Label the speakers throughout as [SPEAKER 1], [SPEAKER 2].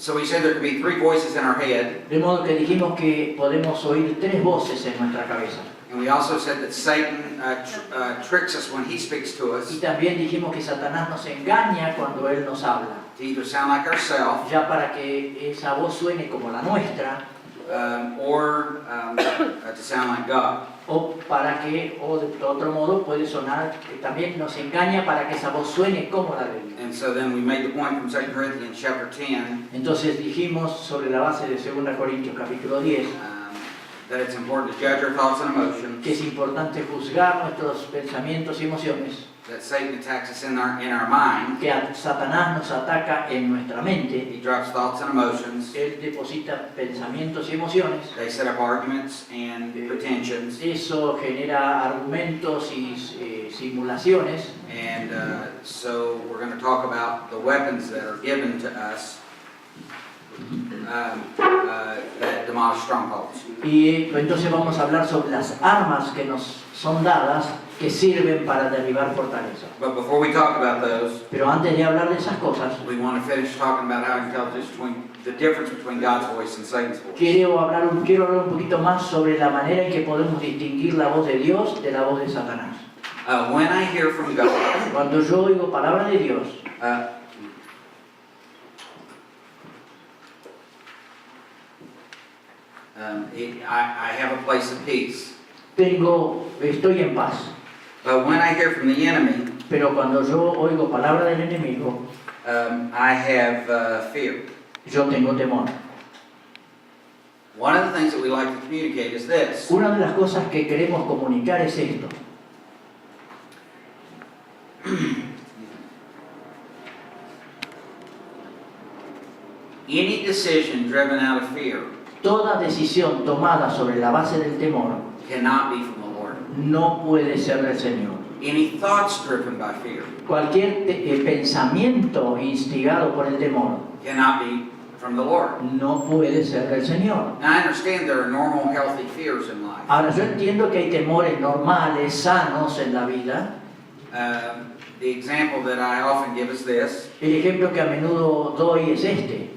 [SPEAKER 1] So we said there could be 3 voices in our head.
[SPEAKER 2] De modo que dijimos que podemos oír 3 voces en nuestra cabeza.
[SPEAKER 1] And we also said that Satan tricks us when he speaks to
[SPEAKER 2] Y
[SPEAKER 1] us
[SPEAKER 2] también dijimos que Satanás nos engaña cuando Él nos habla,
[SPEAKER 1] to either sound like ourselves
[SPEAKER 2] ya para que esa voz suene como la nuestra,
[SPEAKER 1] or to sound like God.
[SPEAKER 2] o de otro modo puede sonar, también nos engaña para que esa voz suene como la de Dios.
[SPEAKER 1] And so then we made the point from 2 Corinthians chapter 10
[SPEAKER 2] Entonces dijimos sobre la base de 2 Corintios capítulo 10,
[SPEAKER 1] that it's important to judge our thoughts and emotions,
[SPEAKER 2] que es importante juzgar nuestros pensamientos y emociones,
[SPEAKER 1] that Satan attacks us in our mind.
[SPEAKER 2] que Satanás nos ataca en nuestra mente,
[SPEAKER 1] He drops thoughts and emotions.
[SPEAKER 2] Él deposita pensamientos y emociones,
[SPEAKER 1] They set up arguments and pretensions.
[SPEAKER 2] eso genera argumentos y simulaciones,
[SPEAKER 1] And so we're going to talk about the weapons that are given to us that demolish strongholds.
[SPEAKER 2] y entonces vamos a hablar sobre las armas que nos son dadas que sirven para derribar fortalezas.
[SPEAKER 1] But before we talk about those,
[SPEAKER 2] Pero antes de hablar de esas cosas,
[SPEAKER 1] we want to finish talking about how we can tell the difference between God's voice and Satan's voice.
[SPEAKER 2] quiero hablar un poquito más sobre la manera en que podemos distinguir la voz de Dios de la voz de Satanás.
[SPEAKER 1] When I hear from God,
[SPEAKER 2] Cuando yo oigo palabra de Dios,
[SPEAKER 1] I have a place of peace.
[SPEAKER 2] estoy en paz.
[SPEAKER 1] But when I hear from the enemy,
[SPEAKER 2] Pero cuando yo oigo palabra del enemigo,
[SPEAKER 1] I have fear.
[SPEAKER 2] yo tengo temor.
[SPEAKER 1] One of the things that we like to communicate is this.
[SPEAKER 2] Una de las cosas que queremos comunicar es esto.
[SPEAKER 1] Any decision driven out of fear
[SPEAKER 2] Toda decisión tomada sobre la base del temor
[SPEAKER 1] cannot be from the Lord.
[SPEAKER 2] no puede ser del Señor.
[SPEAKER 1] Any thoughts driven by fear
[SPEAKER 2] Cualquier pensamiento instigado por el temor
[SPEAKER 1] cannot be from the Lord.
[SPEAKER 2] no puede ser del Señor.
[SPEAKER 1] Now I understand there are normal, healthy fears in life.
[SPEAKER 2] Ahora, yo entiendo que hay temores normales, sanos en la vida.
[SPEAKER 1] The example that I often give is this.
[SPEAKER 2] El ejemplo que a menudo doy es este.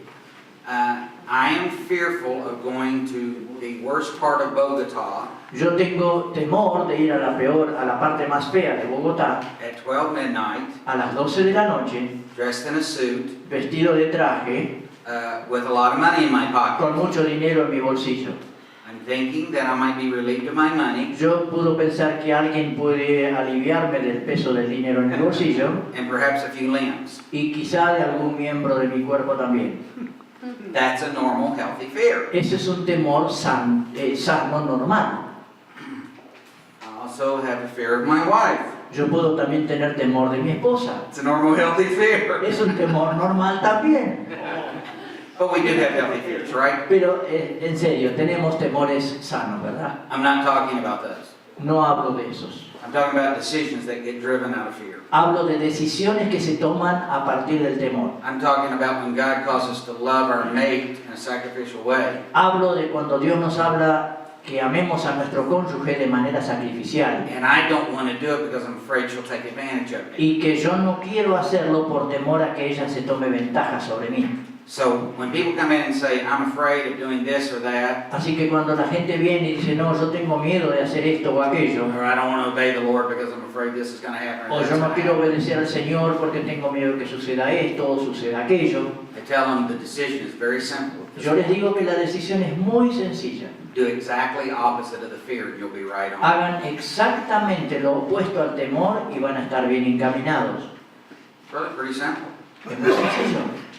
[SPEAKER 1] I am fearful of going to the worst part of Bogota
[SPEAKER 2] Yo tengo temor de ir a la parte más fea de Bogotá
[SPEAKER 1] at 12 midnight,
[SPEAKER 2] a las 12 de la noche,
[SPEAKER 1] dressed in a suit,
[SPEAKER 2] vestido de traje,
[SPEAKER 1] with a lot of money in my pocket.
[SPEAKER 2] con mucho dinero en mi bolsillo.
[SPEAKER 1] I'm thinking that I might be relieved of my money
[SPEAKER 2] Yo puedo pensar que alguien puede aliviarme del peso del dinero en el bolsillo
[SPEAKER 1] and perhaps a few limbs.
[SPEAKER 2] y quizá de algún miembro de mi cuerpo también.
[SPEAKER 1] That's a normal, healthy fear.
[SPEAKER 2] Ese es un temor sano, normal.
[SPEAKER 1] I also have a fear of my wife.
[SPEAKER 2] Yo puedo también tener temor de mi esposa.
[SPEAKER 1] It's a normal, healthy fear.
[SPEAKER 2] Es un temor normal también.
[SPEAKER 1] But we do have healthy fears, right?
[SPEAKER 2] Pero en serio, tenemos temores sanos, ¿verdad?
[SPEAKER 1] I'm not talking about those.
[SPEAKER 2] No hablo de esos.
[SPEAKER 1] I'm talking about decisions that get driven out of fear.
[SPEAKER 2] Hablo de decisiones que se toman a partir del temor.
[SPEAKER 1] I'm talking about when God calls us to love our mate in a sacrificial way.
[SPEAKER 2] Hablo de cuando Dios nos habla que amemos a nuestro cónyuge de manera sacrificial
[SPEAKER 1] And I don't want to do it because I'm afraid she'll take advantage of me.
[SPEAKER 2] y que yo no quiero hacerlo por temor a que ella se tome ventaja sobre mí.
[SPEAKER 1] So when people come in and say, I'm afraid of doing this or that,
[SPEAKER 2] Así que cuando la gente viene y dice, no, yo tengo miedo de hacer esto o aquello,
[SPEAKER 1] or I don't want to obey the Lord because I'm afraid this is going to happen, or
[SPEAKER 2] o
[SPEAKER 1] that's
[SPEAKER 2] yo
[SPEAKER 1] going
[SPEAKER 2] no
[SPEAKER 1] to
[SPEAKER 2] quiero
[SPEAKER 1] happen,
[SPEAKER 2] obedecer al Señor porque tengo miedo que suceda esto o suceda aquello,
[SPEAKER 1] I tell them the decision is very simple.
[SPEAKER 2] yo les digo que la decisión es muy sencilla.
[SPEAKER 1] Do exactly opposite of the fear and you'll be right on.
[SPEAKER 2] Hagan exactamente lo opuesto al temor y van a estar bien encaminados.
[SPEAKER 1] Really, pretty simple.
[SPEAKER 2] Es muy sencillo.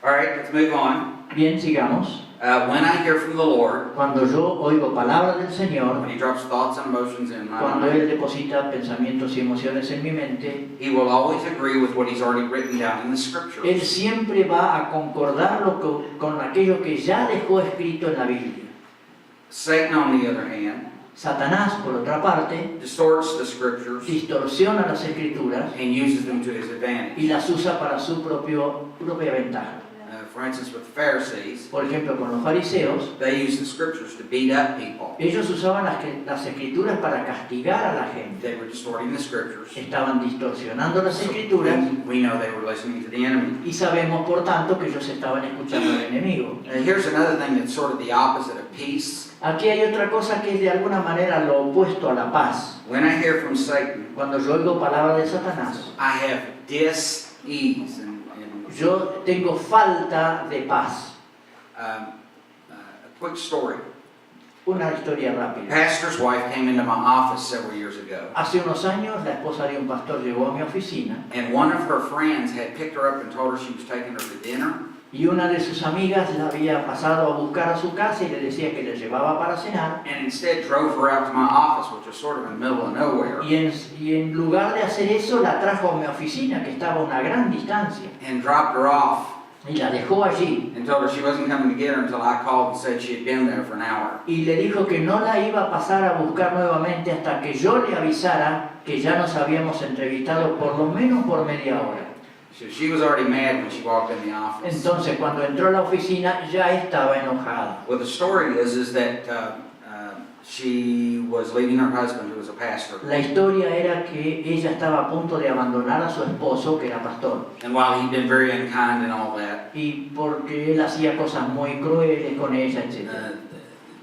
[SPEAKER 1] All right, let's move on.
[SPEAKER 2] Bien, sigamos.
[SPEAKER 1] When I hear from the Lord,
[SPEAKER 2] Cuando yo oigo palabra del Señor,
[SPEAKER 1] when He drops thoughts and emotions in my
[SPEAKER 2] cuando
[SPEAKER 1] mind,
[SPEAKER 2] Él deposita pensamientos y emociones en mi mente,
[SPEAKER 1] He will always agree with what He's already written down in the
[SPEAKER 2] Él
[SPEAKER 1] Scriptures.
[SPEAKER 2] siempre va a concordarlo con aquello que ya dejó escrito en la Biblia.
[SPEAKER 1] Satan, on the other hand,
[SPEAKER 2] Satanás, por otra parte,
[SPEAKER 1] distorts the Scriptures
[SPEAKER 2] distorsiona las Escrituras
[SPEAKER 1] and uses them to his advantage.
[SPEAKER 2] y las usa para su propia ventaja.
[SPEAKER 1] For for instance, with the Pharisees,
[SPEAKER 2] Por ejemplo, con los fariseos,
[SPEAKER 1] they used the scriptures to beat up people.
[SPEAKER 2] ellos usaban las escrituras para castigar a la gente.
[SPEAKER 1] They were distorting the scriptures.
[SPEAKER 2] Estaban distorsionando las escrituras
[SPEAKER 1] We know they were listening to the enemy.
[SPEAKER 2] y sabemos, por tanto, que ellos estaban escuchando al enemigo.
[SPEAKER 1] Here's another thing that's sort of the opposite of peace.
[SPEAKER 2] Aquí hay otra cosa que es de alguna manera lo opuesto a la paz.
[SPEAKER 1] When I hear from Satan,
[SPEAKER 2] Cuando yo oigo palabra de Satanás,
[SPEAKER 1] I have dis-ease.
[SPEAKER 2] yo tengo falta de paz.
[SPEAKER 1] A quick story.
[SPEAKER 2] Una historia rápida.
[SPEAKER 1] Pastor's wife came into my office several years ago,
[SPEAKER 2] Hace unos años, la esposa de un pastor llegó a mi oficina
[SPEAKER 1] and one of her friends had picked her up and told her she was taking her to dinner.
[SPEAKER 2] y una de sus amigas la había pasado a buscar a su casa y le decía que le llevaba para cenar.
[SPEAKER 1] And instead drove her out to my office, which was sort of in the middle of nowhere,
[SPEAKER 2] Y en lugar de hacer eso, la trajo a mi oficina, que estaba a una gran distancia,
[SPEAKER 1] and dropped her off
[SPEAKER 2] y la dejó allí.
[SPEAKER 1] and told her she wasn't coming to get her until I called and said she had been there for an hour.
[SPEAKER 2] Y le dijo que no la iba a pasar a buscar nuevamente hasta que yo le avisara que ya nos habíamos entrevistado por lo menos por media hora.
[SPEAKER 1] So she was already mad when she walked in the office.
[SPEAKER 2] Entonces, cuando entró a la oficina, ya estaba enojada.
[SPEAKER 1] Well, the story is that she was leaving her husband, who was a pastor.
[SPEAKER 2] La historia era que ella estaba a punto de abandonar a su esposo, que era pastor.
[SPEAKER 1] And while he'd been very unkind and all that,
[SPEAKER 2] Y porque él hacía cosas muy crueles con ella, etc.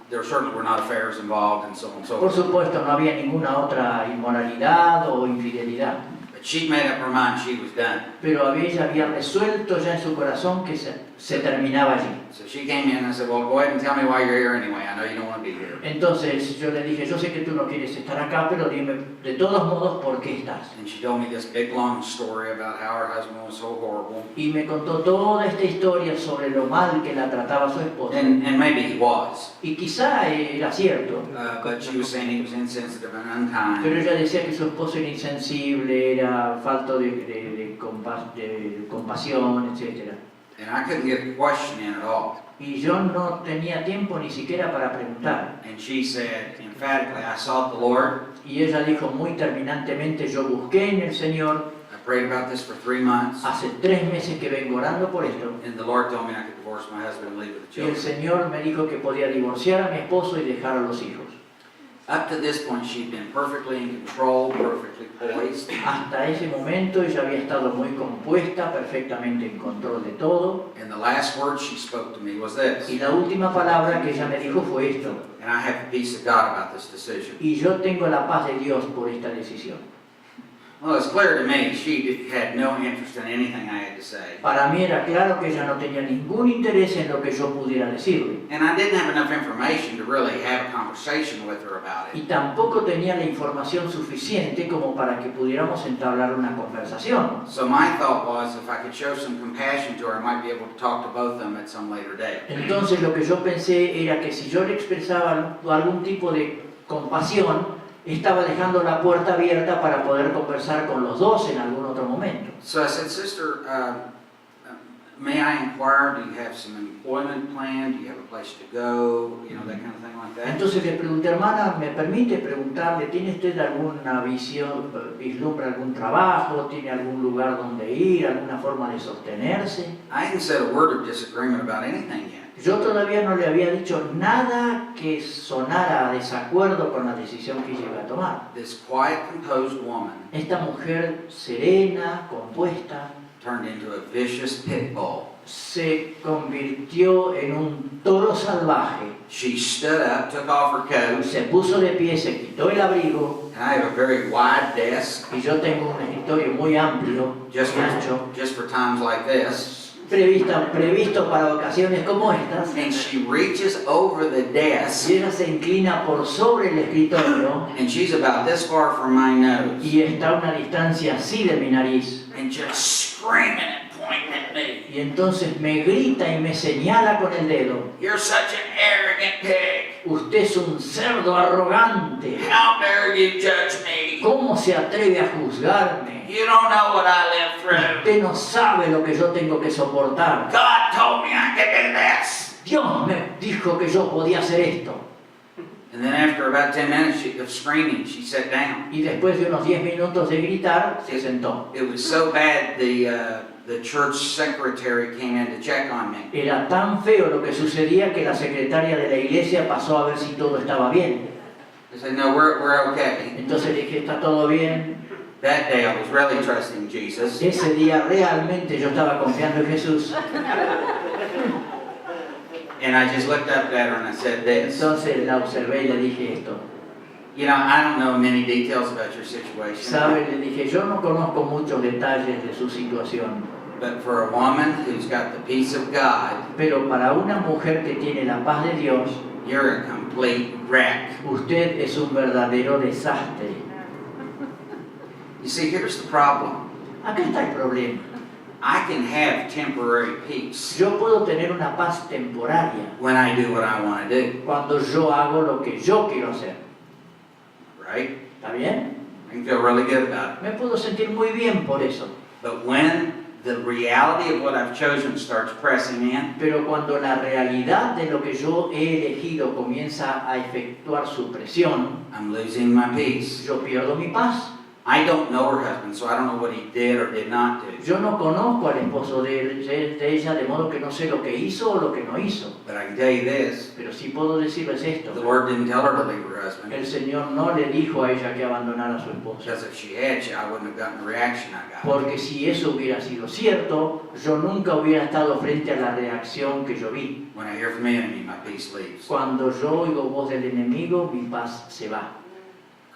[SPEAKER 1] there certainly were not affairs involved and so on and so
[SPEAKER 2] Por
[SPEAKER 1] forth.
[SPEAKER 2] supuesto, no había ninguna otra inmoralidad o infidelidad.
[SPEAKER 1] But she'd made up her mind she was done.
[SPEAKER 2] Pero ella había resuelto ya en su corazón que se terminaba allí.
[SPEAKER 1] So she came in and I said, well, go ahead and tell me why you're here anyway. I know you don't want to be here.
[SPEAKER 2] Entonces yo le dije, yo sé que tú no quieres estar acá, pero dime de todos modos por qué estás.
[SPEAKER 1] And she told me this big long story about how her husband was so horrible.
[SPEAKER 2] Y me contó toda esta historia sobre lo mal que la trataba su esposo.
[SPEAKER 1] And maybe he was.
[SPEAKER 2] Y quizá era cierto,
[SPEAKER 1] But she was saying he was insensitive and unkind.
[SPEAKER 2] pero ella decía que su esposo era insensible, era falto de compasión, etc.
[SPEAKER 1] And I couldn't get a question in at all.
[SPEAKER 2] Y yo no tenía tiempo ni siquiera para preguntar.
[SPEAKER 1] And she said emphatically, I sought the Lord.
[SPEAKER 2] Y ella dijo muy terminantemente, yo busqué en el Señor,
[SPEAKER 1] I prayed about this for 3 months.
[SPEAKER 2] hace 3 meses que vengo orando por esto,
[SPEAKER 1] And the Lord told me I could divorce my husband and leave with the
[SPEAKER 2] y el
[SPEAKER 1] children.
[SPEAKER 2] Señor me dijo que podía divorciar a mi esposo y dejar a los hijos.
[SPEAKER 1] Up to this point, she'd been perfectly in control, perfectly poised.
[SPEAKER 2] Hasta ese momento ella había estado muy compuesta, perfectamente en control de todo,
[SPEAKER 1] And the last word she spoke to me was this.
[SPEAKER 2] y la última palabra que ella me dijo fue esto:
[SPEAKER 1] And I have the peace of God about this decision.
[SPEAKER 2] y yo tengo la paz de Dios por esta decisión.
[SPEAKER 1] Well, it's clear to me she had no interest in anything I had to say.
[SPEAKER 2] Para mí era claro que ella no tenía ningún interés en lo que yo pudiera decirle,
[SPEAKER 1] And I didn't have enough information to really have a conversation with her about
[SPEAKER 2] y
[SPEAKER 1] it.
[SPEAKER 2] tampoco tenía la información suficiente como para que pudiéramos entablar una conversación.
[SPEAKER 1] So my thought was if I could show some compassion to her, I might be able to talk to both of them at some later date.
[SPEAKER 2] Entonces lo que yo pensé era que si yo le expresaba algún tipo de compasión, estaba dejando la puerta abierta para poder conversar con los dos en algún otro momento.
[SPEAKER 1] So I said, Sister, may I inquire, do you have some employment plan? Do you have a place to go? You know, that kind of thing like that.
[SPEAKER 2] Entonces le pregunté, hermana, ¿me permite preguntarle, ¿tiene usted alguna visión, vislumbra algún trabajo? ¿Tiene algún lugar donde ir? ¿Alguna forma de sostenerse?
[SPEAKER 1] I hadn't said a word of disagreement about anything yet.
[SPEAKER 2] Yo todavía no le había dicho nada que sonara a desacuerdo con la decisión que ella iba a tomar.
[SPEAKER 1] This quiet, composed woman
[SPEAKER 2] Esta mujer serena, compuesta,
[SPEAKER 1] turned into a vicious pit bull.
[SPEAKER 2] se convirtió en un toro salvaje.
[SPEAKER 1] She stood up, took off her coat,
[SPEAKER 2] Se puso de pie, se quitó el abrigo,
[SPEAKER 1] and I have a very wide desk
[SPEAKER 2] y yo tengo un escritorio muy amplio,
[SPEAKER 1] just
[SPEAKER 2] muy ancho,
[SPEAKER 1] for times like this.
[SPEAKER 2] previsto para ocasiones como estas.
[SPEAKER 1] And she reaches over the desk,
[SPEAKER 2] Y ella se inclina por sobre el escritorio
[SPEAKER 1] and she's about this far from my nose,
[SPEAKER 2] y está a una distancia así de mi nariz.
[SPEAKER 1] and just screaming and pointing at me.
[SPEAKER 2] Y entonces me grita y me señala con el dedo.
[SPEAKER 1] You're such an arrogant pig.
[SPEAKER 2] Usted es un cerdo arrogante.
[SPEAKER 1] How dare you judge me?
[SPEAKER 2] ¿Cómo se atreve a juzgarme?
[SPEAKER 1] You don't know what I lived through.
[SPEAKER 2] Usted no sabe lo que yo tengo que soportar.
[SPEAKER 1] God told me I could do this.
[SPEAKER 2] Dios me dijo que yo podía hacer esto.
[SPEAKER 1] And then after about 10 minutes of screaming, she sat down.
[SPEAKER 2] Y después de unos 10 minutos de gritar, se sentó.
[SPEAKER 1] It was so bad, the church secretary came in to check on me.
[SPEAKER 2] Era tan feo lo que sucedía que la secretaria de la iglesia pasó a ver si todo estaba bien.
[SPEAKER 1] I said, no, we're okay.
[SPEAKER 2] Entonces le dije, ¿está todo bien?
[SPEAKER 1] That day I was really trusting Jesus.
[SPEAKER 2] Ese día realmente yo estaba confiando en Jesús.
[SPEAKER 1] And I just looked up at her and I said this.
[SPEAKER 2] Entonces la observé y le dije esto.
[SPEAKER 1] You know, I don't know many details about your situation.
[SPEAKER 2] ¿Sabe? Le dije, yo no conozco muchos detalles de su situación.
[SPEAKER 1] But for a woman who's got the peace of God,
[SPEAKER 2] Pero para una mujer que tiene la paz de Dios,
[SPEAKER 1] you're a complete wreck.
[SPEAKER 2] usted es un verdadero desastre.
[SPEAKER 1] You see, here's the problem.
[SPEAKER 2] Acá está el problema.
[SPEAKER 1] I can have temporary peace
[SPEAKER 2] Yo puedo tener una paz temporaria
[SPEAKER 1] when I do what I want to do,
[SPEAKER 2] cuando yo hago lo que yo quiero hacer.
[SPEAKER 1] right?
[SPEAKER 2] ¿Está bien?
[SPEAKER 1] I can feel really good about it.
[SPEAKER 2] Me puedo sentir muy bien por eso.
[SPEAKER 1] But when the reality of what I've chosen starts pressing in,
[SPEAKER 2] Pero cuando la realidad de lo que yo he elegido comienza a efectuar su presión,
[SPEAKER 1] I'm losing my peace.
[SPEAKER 2] yo pierdo mi paz.
[SPEAKER 1] I don't know her husband, so I don't know what he did or did not do.
[SPEAKER 2] Yo no conozco al esposo de ella, de modo que no sé lo que hizo o lo que no hizo.
[SPEAKER 1] But I can tell you this,
[SPEAKER 2] Pero sí puedo decirles
[SPEAKER 1] the
[SPEAKER 2] esto.
[SPEAKER 1] Lord didn't tell her to leave her husband.
[SPEAKER 2] El Señor no le dijo a ella que abandonara a su esposo.
[SPEAKER 1] Because if she had, I wouldn't have gotten the reaction I got.
[SPEAKER 2] Porque si eso hubiera sido cierto, yo nunca hubiera estado frente a la reacción que yo vi.
[SPEAKER 1] When I hear from the enemy, my peace leaves.
[SPEAKER 2] Cuando yo oigo voz del enemigo, mi paz se va.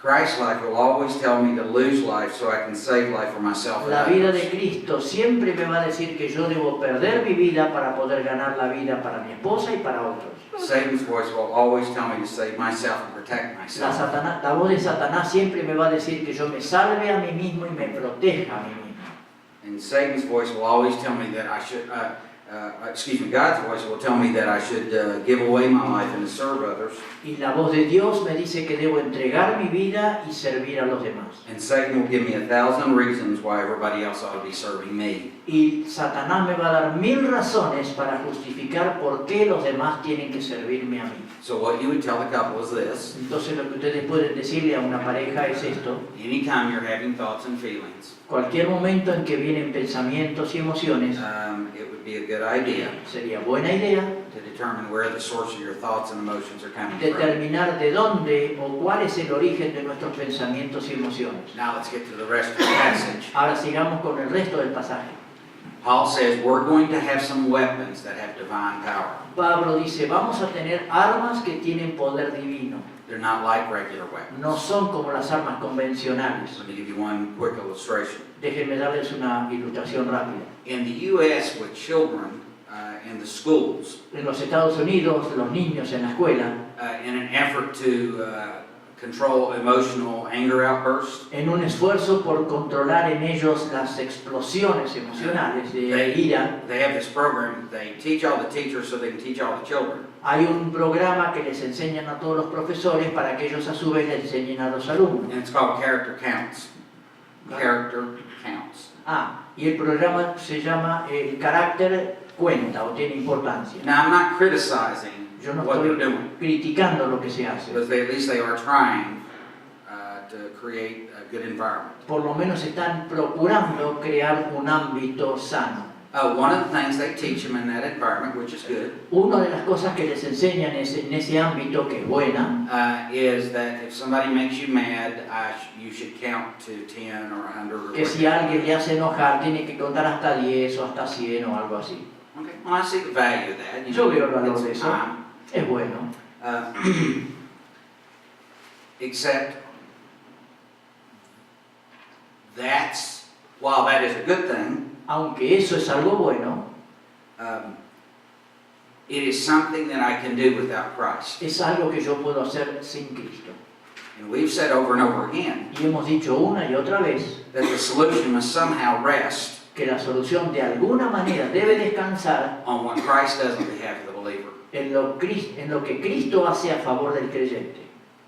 [SPEAKER 1] Christ's life will always tell me to lose life so I can save life for myself and
[SPEAKER 2] La vida de
[SPEAKER 1] others.
[SPEAKER 2] Cristo siempre me va a decir que yo debo perder mi vida para poder ganar la vida para mi esposa y para otros.
[SPEAKER 1] Satan's voice will always tell me to save myself and protect myself.
[SPEAKER 2] La voz de Satanás siempre me va a decir que yo me salve a mí mismo y me proteja a mí mismo.
[SPEAKER 1] And Satan's voice will always tell me that I should, God's voice will tell me that I should give away my life and to serve others.
[SPEAKER 2] Y la voz de Dios me dice que debo entregar mi vida y servir a los demás.
[SPEAKER 1] And Satan will give me 1,000 reasons why everybody else ought to be serving me.
[SPEAKER 2] Y Satanás me va a dar 1000 razones para justificar por qué los demás tienen que servirme a mí.
[SPEAKER 1] So what you would tell the couple is this.
[SPEAKER 2] Entonces lo que ustedes pueden decirle a una pareja es esto.
[SPEAKER 1] Anytime you're having thoughts and feelings,
[SPEAKER 2] Cualquier momento en que vienen pensamientos y emociones,
[SPEAKER 1] it would be a good idea
[SPEAKER 2] sería buena idea
[SPEAKER 1] to determine where the source of your thoughts and emotions are coming from.
[SPEAKER 2] determinar de dónde o cuál es el origen de nuestros pensamientos y emociones.
[SPEAKER 1] Now let's get to the rest of the passage.
[SPEAKER 2] Ahora sigamos con el resto del pasaje.
[SPEAKER 1] Paul says we're going to have some weapons that have divine power.
[SPEAKER 2] Pablo dice, vamos a tener armas que tienen poder divino.
[SPEAKER 1] They're not like regular weapons.
[SPEAKER 2] No son como las armas convencionales.
[SPEAKER 1] Let me give you one quick illustration.
[SPEAKER 2] Déjenme darles una ilustración rápida.
[SPEAKER 1] In the U.S. with children in the schools,
[SPEAKER 2] En los Estados Unidos, los niños en la escuela,
[SPEAKER 1] in an effort to control emotional anger outbursts,
[SPEAKER 2] en un esfuerzo por controlar en ellos las explosiones emocionales de ira,
[SPEAKER 1] they have this program. They teach all the teachers so they can teach all the children.
[SPEAKER 2] hay un programa que les enseñan a todos los profesores para que ellos a su vez les enseñen a los alumnos.
[SPEAKER 1] And it's called Character Counts. Character Counts.
[SPEAKER 2] Y el programa se llama El carácter cuenta o tiene importancia.
[SPEAKER 1] Now, I'm not criticizing
[SPEAKER 2] Yo no
[SPEAKER 1] what they're
[SPEAKER 2] estoy
[SPEAKER 1] doing,
[SPEAKER 2] criticando lo que se hace.
[SPEAKER 1] because at least they are trying to create a good environment.
[SPEAKER 2] Por lo menos están procurando crear un ámbito sano.
[SPEAKER 1] One of the things they teach them in that environment, which is good,
[SPEAKER 2] Una de las cosas que les enseñan es, en ese ámbito, que es buena,
[SPEAKER 1] is that if somebody makes you mad, you should count to 10 or 100 or
[SPEAKER 2] que si
[SPEAKER 1] whatever.
[SPEAKER 2] alguien le hace enojar tiene que contar hasta 10 o hasta 100 o algo así.
[SPEAKER 1] Okay. Well, I see the value of that. You
[SPEAKER 2] Yo
[SPEAKER 1] know,
[SPEAKER 2] veo el valor
[SPEAKER 1] it's
[SPEAKER 2] de eso.
[SPEAKER 1] time.
[SPEAKER 2] Es bueno.
[SPEAKER 1] Except that's, while that is a good thing,
[SPEAKER 2] Aunque eso es algo bueno,
[SPEAKER 1] it is something that I can do without Christ.
[SPEAKER 2] es algo que yo puedo hacer sin Cristo.
[SPEAKER 1] And we've said over and over again
[SPEAKER 2] Y hemos dicho una y otra vez
[SPEAKER 1] that the solution must somehow rest
[SPEAKER 2] que la solución de alguna manera debe descansar
[SPEAKER 1] on what Christ does on behalf of the believer.
[SPEAKER 2] en lo que Cristo hace a favor del creyente.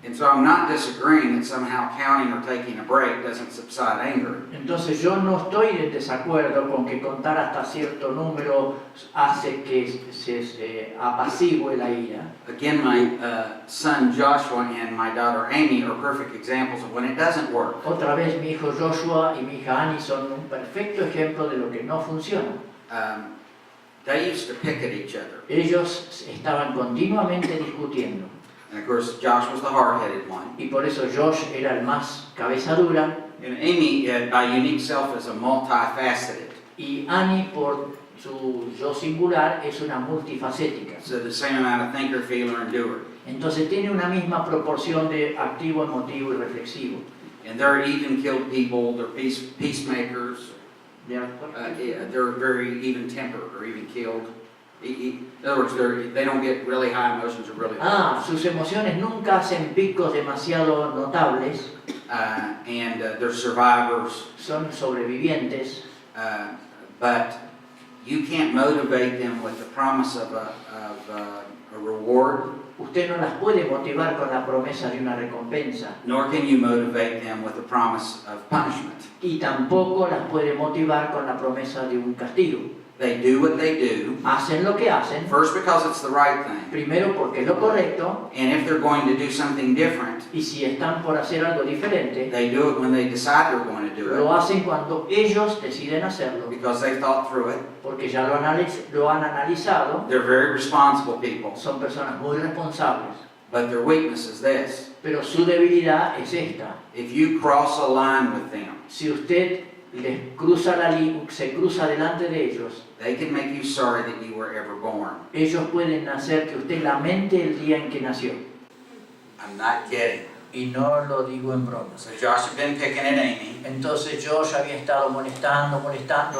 [SPEAKER 1] And so I'm not disagreeing that somehow counting or taking a break doesn't subside anger.
[SPEAKER 2] Entonces yo no estoy en desacuerdo con que contar hasta cierto número hace que se apacigüe la ira.
[SPEAKER 1] Again, my son Joshua and my daughter Amy are perfect examples of when it doesn't work.
[SPEAKER 2] Otra vez mi hijo Joshua y mi hija Annie son un perfecto ejemplo de lo que no funciona.
[SPEAKER 1] They used to pick at each other.
[SPEAKER 2] Ellos estaban continuamente discutiendo.
[SPEAKER 1] And of course, Josh was the hard-headed one.
[SPEAKER 2] Y por eso Josh era el más cabeza dura
[SPEAKER 1] And Amy, by unique self, is a multifaceted.
[SPEAKER 2] y Annie, por su yo singular, es una multifacética.
[SPEAKER 1] So the same amount of thinker, feeler, and doer.
[SPEAKER 2] Entonces tiene una misma proporción de activo, emotivo y reflexivo.
[SPEAKER 1] And they're even-killed people. They're peacemakers.
[SPEAKER 2] ¿De
[SPEAKER 1] They're very even-tempered or even-killed. In other words, they don't get really high emotions or really low.
[SPEAKER 2] Sus emociones nunca hacen picos demasiado notables,
[SPEAKER 1] And they're survivors.
[SPEAKER 2] son sobrevivientes,
[SPEAKER 1] But you can't motivate them with the promise of a reward,
[SPEAKER 2] usted no las puede motivar con la promesa de una recompensa
[SPEAKER 1] nor can you motivate them with the promise of punishment.
[SPEAKER 2] y tampoco las puede motivar con la promesa de un castigo.
[SPEAKER 1] They do what they do,
[SPEAKER 2] Hacen lo que hacen,
[SPEAKER 1] first because it's the right thing,
[SPEAKER 2] primero porque es lo correcto,
[SPEAKER 1] and if they're going to do something different,
[SPEAKER 2] y si están por hacer algo diferente,
[SPEAKER 1] they do it when they decide they're going to do
[SPEAKER 2] lo
[SPEAKER 1] it,
[SPEAKER 2] hacen cuando ellos deciden hacerlo,
[SPEAKER 1] because they've thought through it.
[SPEAKER 2] porque ya lo han analizado,
[SPEAKER 1] They're very responsible people,
[SPEAKER 2] son personas muy responsables,
[SPEAKER 1] but their weakness is this.
[SPEAKER 2] pero su debilidad es esta.
[SPEAKER 1] If you cross a line with them,
[SPEAKER 2] Si usted se cruza delante de ellos,
[SPEAKER 1] they can make you sorry that you were ever born.
[SPEAKER 2] ellos pueden hacer que usted lamente el día en que nació.
[SPEAKER 1] I'm not kidding.
[SPEAKER 2] Y no lo digo en broma.
[SPEAKER 1] So Josh had been picking at Amy,
[SPEAKER 2] Entonces Josh había estado molestando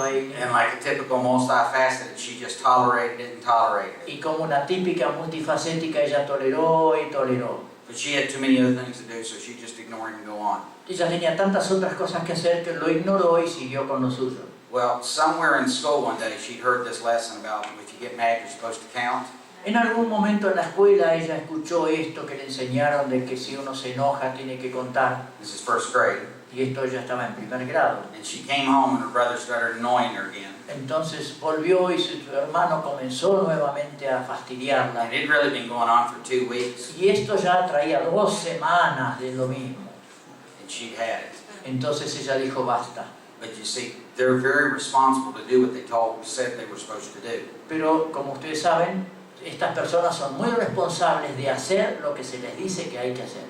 [SPEAKER 2] a ella.
[SPEAKER 1] and like a typical multifaceted, she just tolerated it and tolerated it.
[SPEAKER 2] Y como una típica multifacética, ella toleró y toleró.
[SPEAKER 1] But she had too many other things to do, so she just ignored him and go on.
[SPEAKER 2] Ella tenía tantas otras cosas que hacer que lo ignoró y siguió con lo suyo.
[SPEAKER 1] Well, somewhere in school one day, she'd heard this lesson about if you get mad, you're supposed to count.
[SPEAKER 2] En algún momento en la escuela ella escuchó esto que le enseñaron de que si uno se enoja tiene que contar.
[SPEAKER 1] This is first grade.
[SPEAKER 2] Y esto ella estaba en primer grado.
[SPEAKER 1] And she came home and her brother started annoying her again.
[SPEAKER 2] Entonces volvió y su hermano comenzó nuevamente a fastidiarla.
[SPEAKER 1] And it had really been going on for 2 weeks,
[SPEAKER 2] Y esto ya traía 2 semanas de lo mismo.
[SPEAKER 1] and she'd had it.
[SPEAKER 2] Entonces ella dijo basta.
[SPEAKER 1] But you see, they're very responsible to do what they said they were supposed to do.
[SPEAKER 2] Pero como ustedes saben, estas personas son muy responsables de hacer lo que se les dice que hay que hacer.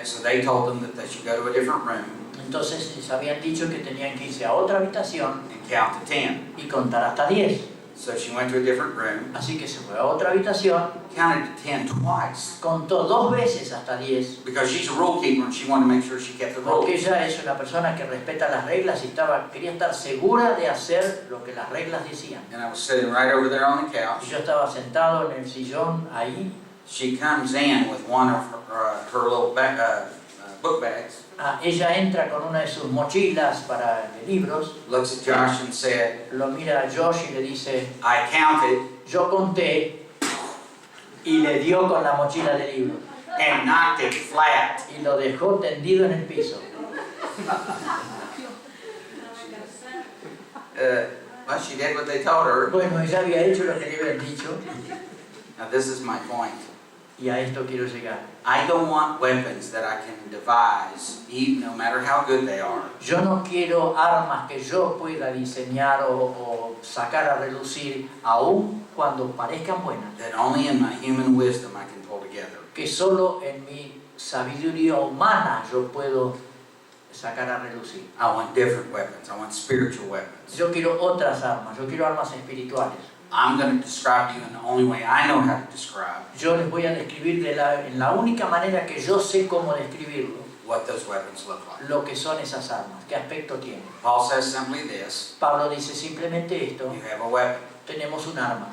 [SPEAKER 1] So they told them that they should go to a different room
[SPEAKER 2] Entonces les habían dicho que tenían que irse a otra habitación
[SPEAKER 1] and count to 10.
[SPEAKER 2] y contar hasta 10.
[SPEAKER 1] So she went to a different room,
[SPEAKER 2] Así que se fue a otra habitación,
[SPEAKER 1] counted to 10 twice.
[SPEAKER 2] contó 2 veces hasta 10.
[SPEAKER 1] Because she's a rule keeper and she wanted to make sure she kept the
[SPEAKER 2] Porque
[SPEAKER 1] rules.
[SPEAKER 2] ella es una persona que respeta las reglas y quería estar segura de hacer lo que las reglas decían.
[SPEAKER 1] And I was sitting right over there on the
[SPEAKER 2] Y
[SPEAKER 1] couch.
[SPEAKER 2] yo estaba sentado en el sillón ahí.
[SPEAKER 1] She comes in with one of her little book bags,
[SPEAKER 2] Ella entra con una de sus mochilas para libros,
[SPEAKER 1] looks at Josh and said,
[SPEAKER 2] lo mira a Josh y le dice,
[SPEAKER 1] I counted
[SPEAKER 2] yo conté, y le dio con la mochila de libros
[SPEAKER 1] and knocked it flat.
[SPEAKER 2] y lo dejó tendido en el piso.
[SPEAKER 1] Well, she did what they told her.
[SPEAKER 2] Bueno, ella había hecho lo que le habían dicho
[SPEAKER 1] Now this is my point.
[SPEAKER 2] y a esto quiero llegar.
[SPEAKER 1] I don't want weapons that I can devise, even no matter how good they are,
[SPEAKER 2] Yo no quiero armas que yo pueda diseñar o sacar a relucir aún cuando parezcan buenas,
[SPEAKER 1] that only in my human wisdom I can pull together.
[SPEAKER 2] que solo en mi sabiduría humana yo puedo sacar a relucir.
[SPEAKER 1] I want different weapons. I want spiritual weapons.
[SPEAKER 2] Yo quiero otras armas, yo quiero armas espirituales.
[SPEAKER 1] I'm going to describe to you in the only way I know how to describe
[SPEAKER 2] Yo les voy a describir en la única manera que yo sé cómo describirlo,
[SPEAKER 1] what those weapons look like.
[SPEAKER 2] lo que son esas armas, qué aspecto tienen.
[SPEAKER 1] Paul says simply this:
[SPEAKER 2] Pablo dice simplemente esto,
[SPEAKER 1] you have a weapon.
[SPEAKER 2] tenemos un arma,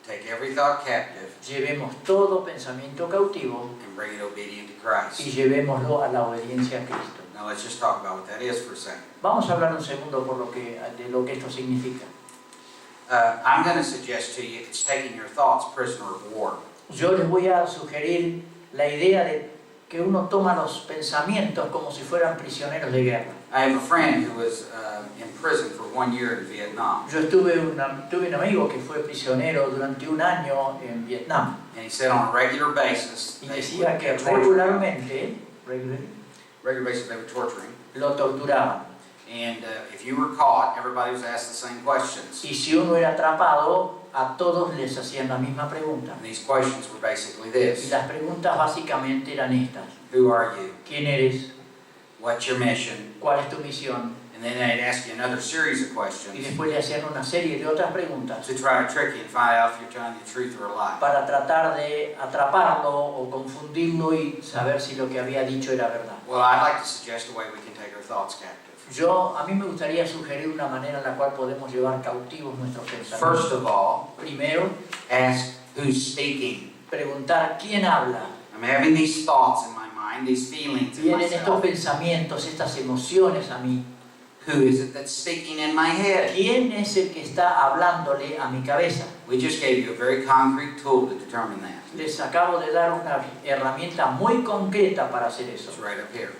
[SPEAKER 1] Take every thought captive
[SPEAKER 2] llevemos todo pensamiento cautivo
[SPEAKER 1] and bring it obedient to
[SPEAKER 2] y
[SPEAKER 1] Christ.
[SPEAKER 2] llevémoslo a la obediencia a Cristo.
[SPEAKER 1] Now let's just talk about what that is for a second.
[SPEAKER 2] Vamos a hablar un segundo de lo que esto significa.
[SPEAKER 1] I'm going to suggest to you it's taking your thoughts prisoner of war.
[SPEAKER 2] Yo les voy a sugerir la idea de que uno toma los pensamientos como si fueran prisioneros de guerra.
[SPEAKER 1] I have a friend who was in prison for 1 year in Vietnam.
[SPEAKER 2] Yo tuve un amigo que fue prisionero durante 1 año en Vietnam
[SPEAKER 1] And he said on a regular basis,
[SPEAKER 2] y
[SPEAKER 1] they
[SPEAKER 2] decía
[SPEAKER 1] would
[SPEAKER 2] que
[SPEAKER 1] torture him.
[SPEAKER 2] regular
[SPEAKER 1] Basis they would torture him.
[SPEAKER 2] lo torturaban.
[SPEAKER 1] And if you were caught, everybody was asked the same questions.
[SPEAKER 2] Y si uno era atrapado, a todos les hacían la misma pregunta.
[SPEAKER 1] And these questions were basically
[SPEAKER 2] Y
[SPEAKER 1] this.
[SPEAKER 2] las preguntas básicamente eran estas.
[SPEAKER 1] Who are you?
[SPEAKER 2] ¿Quién eres?
[SPEAKER 1] What's your mission?
[SPEAKER 2] ¿Cuál es tu misión?
[SPEAKER 1] And then they'd ask you another series of
[SPEAKER 2] Y
[SPEAKER 1] questions
[SPEAKER 2] después le hacían una serie de otras preguntas
[SPEAKER 1] to try to trick you and find out if you're telling the truth or a lie.
[SPEAKER 2] para tratar de atraparlo o confundirlo y saber si lo que había dicho era verdad.
[SPEAKER 1] Well, I'd like to suggest a way we can take our thoughts captive.
[SPEAKER 2] A mí me gustaría sugerir una manera en la cual podemos llevar cautivos nuestros
[SPEAKER 1] First
[SPEAKER 2] pensamientos.
[SPEAKER 1] of all,
[SPEAKER 2] Primero,
[SPEAKER 1] ask who's speaking.
[SPEAKER 2] preguntar quién habla.
[SPEAKER 1] I'm having these thoughts in my mind, these feelings in
[SPEAKER 2] Vienen estos
[SPEAKER 1] myself.
[SPEAKER 2] pensamientos, estas emociones a mí.
[SPEAKER 1] Who is it that's speaking in my head?
[SPEAKER 2] ¿Quién es el que está hablándole a mi cabeza?
[SPEAKER 1] We just gave you a very concrete tool to determine that.
[SPEAKER 2] Les acabo de dar una herramienta muy concreta para hacer eso.
[SPEAKER 1] It's right up here.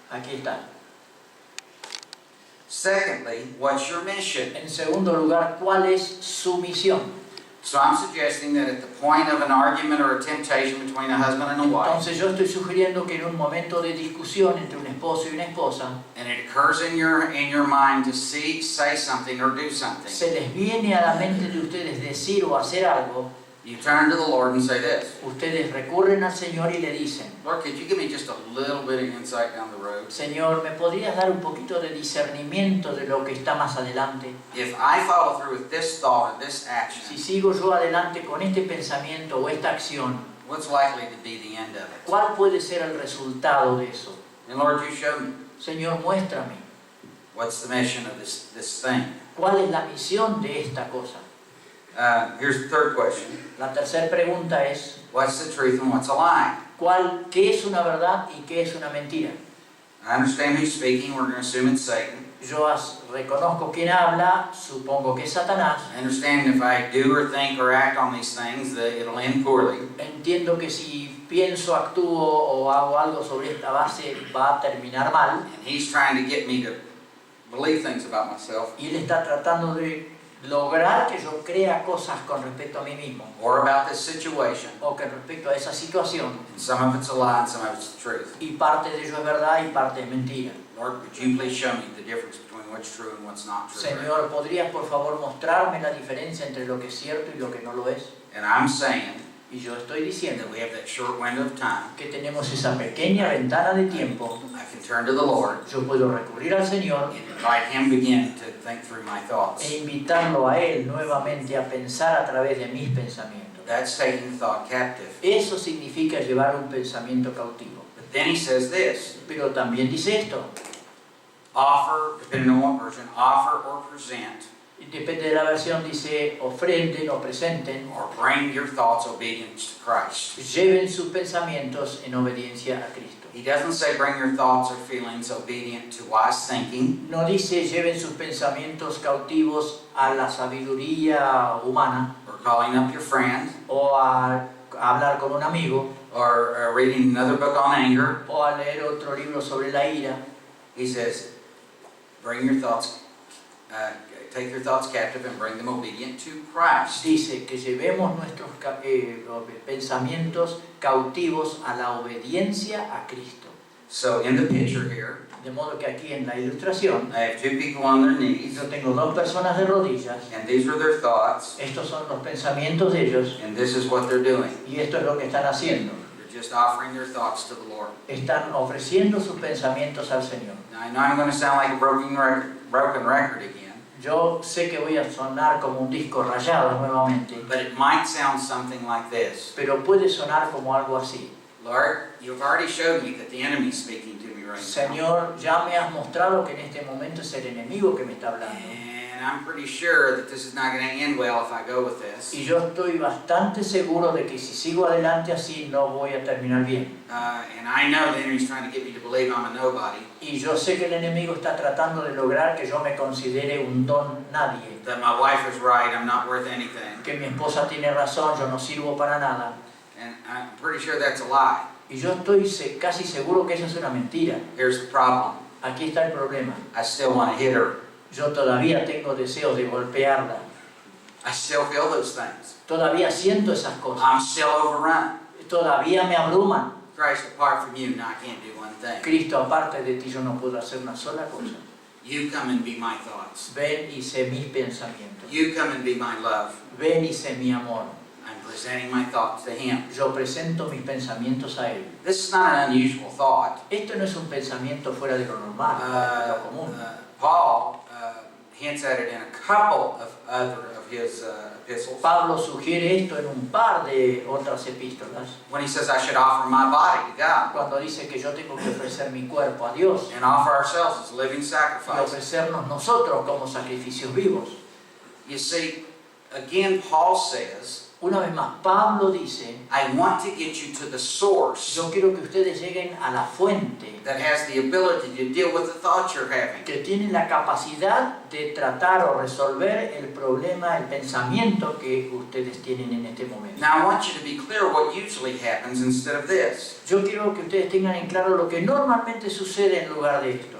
[SPEAKER 2] Aquí está.
[SPEAKER 1] Secondly, what's your mission?
[SPEAKER 2] En segundo lugar, ¿cuál es su misión?
[SPEAKER 1] So I'm suggesting that at the point of an argument or a temptation between a husband and a wife,
[SPEAKER 2] Entonces yo estoy sugiriendo que en un momento de discusión entre un esposo y una esposa,
[SPEAKER 1] and it occurs in your mind to say something or do something,
[SPEAKER 2] se les viene a la mente de ustedes decir o hacer algo,
[SPEAKER 1] you turn to the Lord and say this:
[SPEAKER 2] ustedes recurren al Señor y le dicen,
[SPEAKER 1] Lord, could you give me just a little bit of insight down the road?
[SPEAKER 2] Señor, ¿me podrías dar un poquito de discernimiento de lo que está más adelante?
[SPEAKER 1] If I follow through with this thought or this
[SPEAKER 2] Si
[SPEAKER 1] action,
[SPEAKER 2] sigo yo adelante con este pensamiento o esta acción,
[SPEAKER 1] what's likely to be the end of it?
[SPEAKER 2] ¿cuál puede ser el resultado de eso?
[SPEAKER 1] And Lord, you show me.
[SPEAKER 2] Señor, muéstrame.
[SPEAKER 1] What's the mission of this thing?
[SPEAKER 2] ¿Cuál es la misión de esta cosa?
[SPEAKER 1] Here's the third question.
[SPEAKER 2] La tercera pregunta es,
[SPEAKER 1] What's the truth and what's a lie?
[SPEAKER 2] ¿qué es una verdad y qué es una mentira?
[SPEAKER 1] I understand who's speaking. We're going to assume it's Satan.
[SPEAKER 2] Yo reconozco quién habla, supongo que es Satanás.
[SPEAKER 1] I understand if I do or think or act on these things, that it'll end poorly.
[SPEAKER 2] Entiendo que si pienso, actúo o hago algo sobre esta base va a terminar mal.
[SPEAKER 1] And he's trying to get me to believe things about myself
[SPEAKER 2] Y él está tratando de lograr que yo crea cosas con respecto a mí mismo
[SPEAKER 1] or about this situation.
[SPEAKER 2] o que respecto a esa situación.
[SPEAKER 1] And some of it's a lie and some of it's the truth.
[SPEAKER 2] Y parte de ello es verdad y parte es mentira.
[SPEAKER 1] Lord, would you please show me the difference between what's true and what's not true?
[SPEAKER 2] Señor, ¿podrías por favor mostrarme la diferencia entre lo que es cierto y lo que no lo es?
[SPEAKER 1] And I'm saying
[SPEAKER 2] Y yo estoy diciendo
[SPEAKER 1] that we have that short window of time.
[SPEAKER 2] que tenemos esa pequeña ventana de tiempo.
[SPEAKER 1] I can turn to the Lord
[SPEAKER 2] Yo puedo recurrir al Señor
[SPEAKER 1] and invite Him begin to think through my thoughts.
[SPEAKER 2] e invitarlo a Él nuevamente a pensar a través de mis pensamientos.
[SPEAKER 1] That's taking the thought captive.
[SPEAKER 2] Eso significa llevar un pensamiento cautivo.
[SPEAKER 1] But then he says this:
[SPEAKER 2] Pero también dice esto,
[SPEAKER 1] offer, depending on what version, offer or present,
[SPEAKER 2] y depende de la versión, dice ofrenden o presenten,
[SPEAKER 1] or bring your thoughts obedience to Christ.
[SPEAKER 2] lleven sus pensamientos en obediencia a Cristo.
[SPEAKER 1] He doesn't say bring your thoughts or feelings obedient to wise thinking,
[SPEAKER 2] No dice lleven sus pensamientos cautivos a la sabiduría humana
[SPEAKER 1] or calling up your friend,
[SPEAKER 2] o a hablar con un amigo
[SPEAKER 1] or reading another book on anger.
[SPEAKER 2] o a leer otro libro sobre la ira.
[SPEAKER 1] He says, bring your thoughts, take your thoughts captive and bring them obedient to Christ.
[SPEAKER 2] Dice que llevemos nuestros pensamientos cautivos a la obediencia a Cristo.
[SPEAKER 1] So in the picture here,
[SPEAKER 2] De modo que aquí en la ilustración,
[SPEAKER 1] I have two people on their knees,
[SPEAKER 2] yo tengo dos personas de rodillas,
[SPEAKER 1] and these are their thoughts,
[SPEAKER 2] estos son los pensamientos de ellos
[SPEAKER 1] and this is what they're doing.
[SPEAKER 2] y esto es lo que están haciendo.
[SPEAKER 1] They're just offering their thoughts to the Lord.
[SPEAKER 2] Están ofreciendo sus pensamientos al Señor.
[SPEAKER 1] Now, I know I'm going to sound like a broken record again,
[SPEAKER 2] Yo sé que voy a sonar como un disco rayado nuevamente,
[SPEAKER 1] but it might sound something like this.
[SPEAKER 2] pero puede sonar como algo así.
[SPEAKER 1] Lord, you've already showed me that the enemy's speaking to me right now.
[SPEAKER 2] Señor, ya me has mostrado que en este momento es el enemigo que me está hablando.
[SPEAKER 1] And I'm pretty sure that this is not going to end well if I go with this.
[SPEAKER 2] Y yo estoy bastante seguro de que si sigo adelante así no voy a terminar bien.
[SPEAKER 1] And I know the enemy's trying to get me to believe I'm a nobody,
[SPEAKER 2] Y yo sé que el enemigo está tratando de lograr que yo me considere un don nadie.
[SPEAKER 1] that my wife is right, I'm not worth anything.
[SPEAKER 2] Que mi esposa tiene razón, yo no sirvo para nada.
[SPEAKER 1] And I'm pretty sure that's a lie.
[SPEAKER 2] Y yo estoy casi seguro que eso es una mentira.
[SPEAKER 1] Here's the problem.
[SPEAKER 2] Aquí está el problema.
[SPEAKER 1] I still want to hit her.
[SPEAKER 2] Yo todavía tengo deseos de golpearla.
[SPEAKER 1] I still feel those things.
[SPEAKER 2] Todavía siento esas cosas.
[SPEAKER 1] I'm still overrun.
[SPEAKER 2] Todavía me abruman.
[SPEAKER 1] Christ, apart from you, now I can't do one thing.
[SPEAKER 2] Cristo, aparte de ti, yo no puedo hacer una sola cosa.
[SPEAKER 1] You come and be my thoughts.
[SPEAKER 2] Ven y sé mis pensamientos.
[SPEAKER 1] You come and be my love.
[SPEAKER 2] Ven y sé mi amor.
[SPEAKER 1] I'm presenting my thoughts to him.
[SPEAKER 2] Yo presento mis pensamientos a Él.
[SPEAKER 1] This is not an unusual thought.
[SPEAKER 2] Esto no es un pensamiento fuera de lo normal, fuera de lo común.
[SPEAKER 1] Paul hints at it in a couple of other of his epistles.
[SPEAKER 2] Pablo sugiere esto en un par de otras epístolas,
[SPEAKER 1] When he says I should offer my body to God
[SPEAKER 2] cuando dice que yo tengo que ofrecer mi cuerpo a Dios
[SPEAKER 1] and offer ourselves as living
[SPEAKER 2] y
[SPEAKER 1] sacrifices.
[SPEAKER 2] ofrecernos nosotros como sacrificios vivos.
[SPEAKER 1] You see, again, Paul says,
[SPEAKER 2] Una vez más, Pablo dice,
[SPEAKER 1] I want to get you to the source
[SPEAKER 2] yo quiero que ustedes lleguen a la fuente
[SPEAKER 1] that has the ability to deal with the thoughts you're having.
[SPEAKER 2] que tiene la capacidad de tratar o resolver el problema, el pensamiento que ustedes tienen en este momento.
[SPEAKER 1] Now, I want you to be clear what usually happens instead of this.
[SPEAKER 2] Yo quiero que ustedes tengan en claro lo que normalmente sucede en lugar de esto.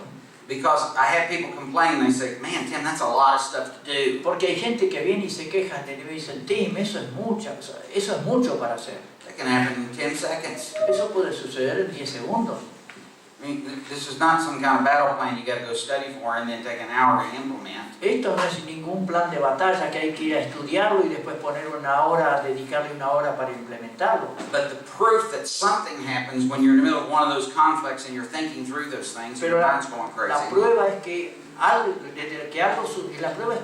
[SPEAKER 1] Because I have people complain, they say, man, Tim, that's a lot of stuff to do.
[SPEAKER 2] Porque hay gente que viene y se queja y me dicen, Tim, eso es mucho para hacer.
[SPEAKER 1] That can happen in 10 seconds.
[SPEAKER 2] Eso puede suceder en 10 segundos.
[SPEAKER 1] I mean, this is not some kind of battle plan you got to go study for and then take an hour to implement.
[SPEAKER 2] Esto no es ningún plan de batalla que hay que ir a estudiarlo y después poner una hora, dedicarle una hora para implementarlo.
[SPEAKER 1] But the proof that something happens when you're in the middle of one of those conflicts and you're thinking through those things,
[SPEAKER 2] Pero
[SPEAKER 1] your
[SPEAKER 2] la,
[SPEAKER 1] mind's going
[SPEAKER 2] la
[SPEAKER 1] crazy.
[SPEAKER 2] prueba es que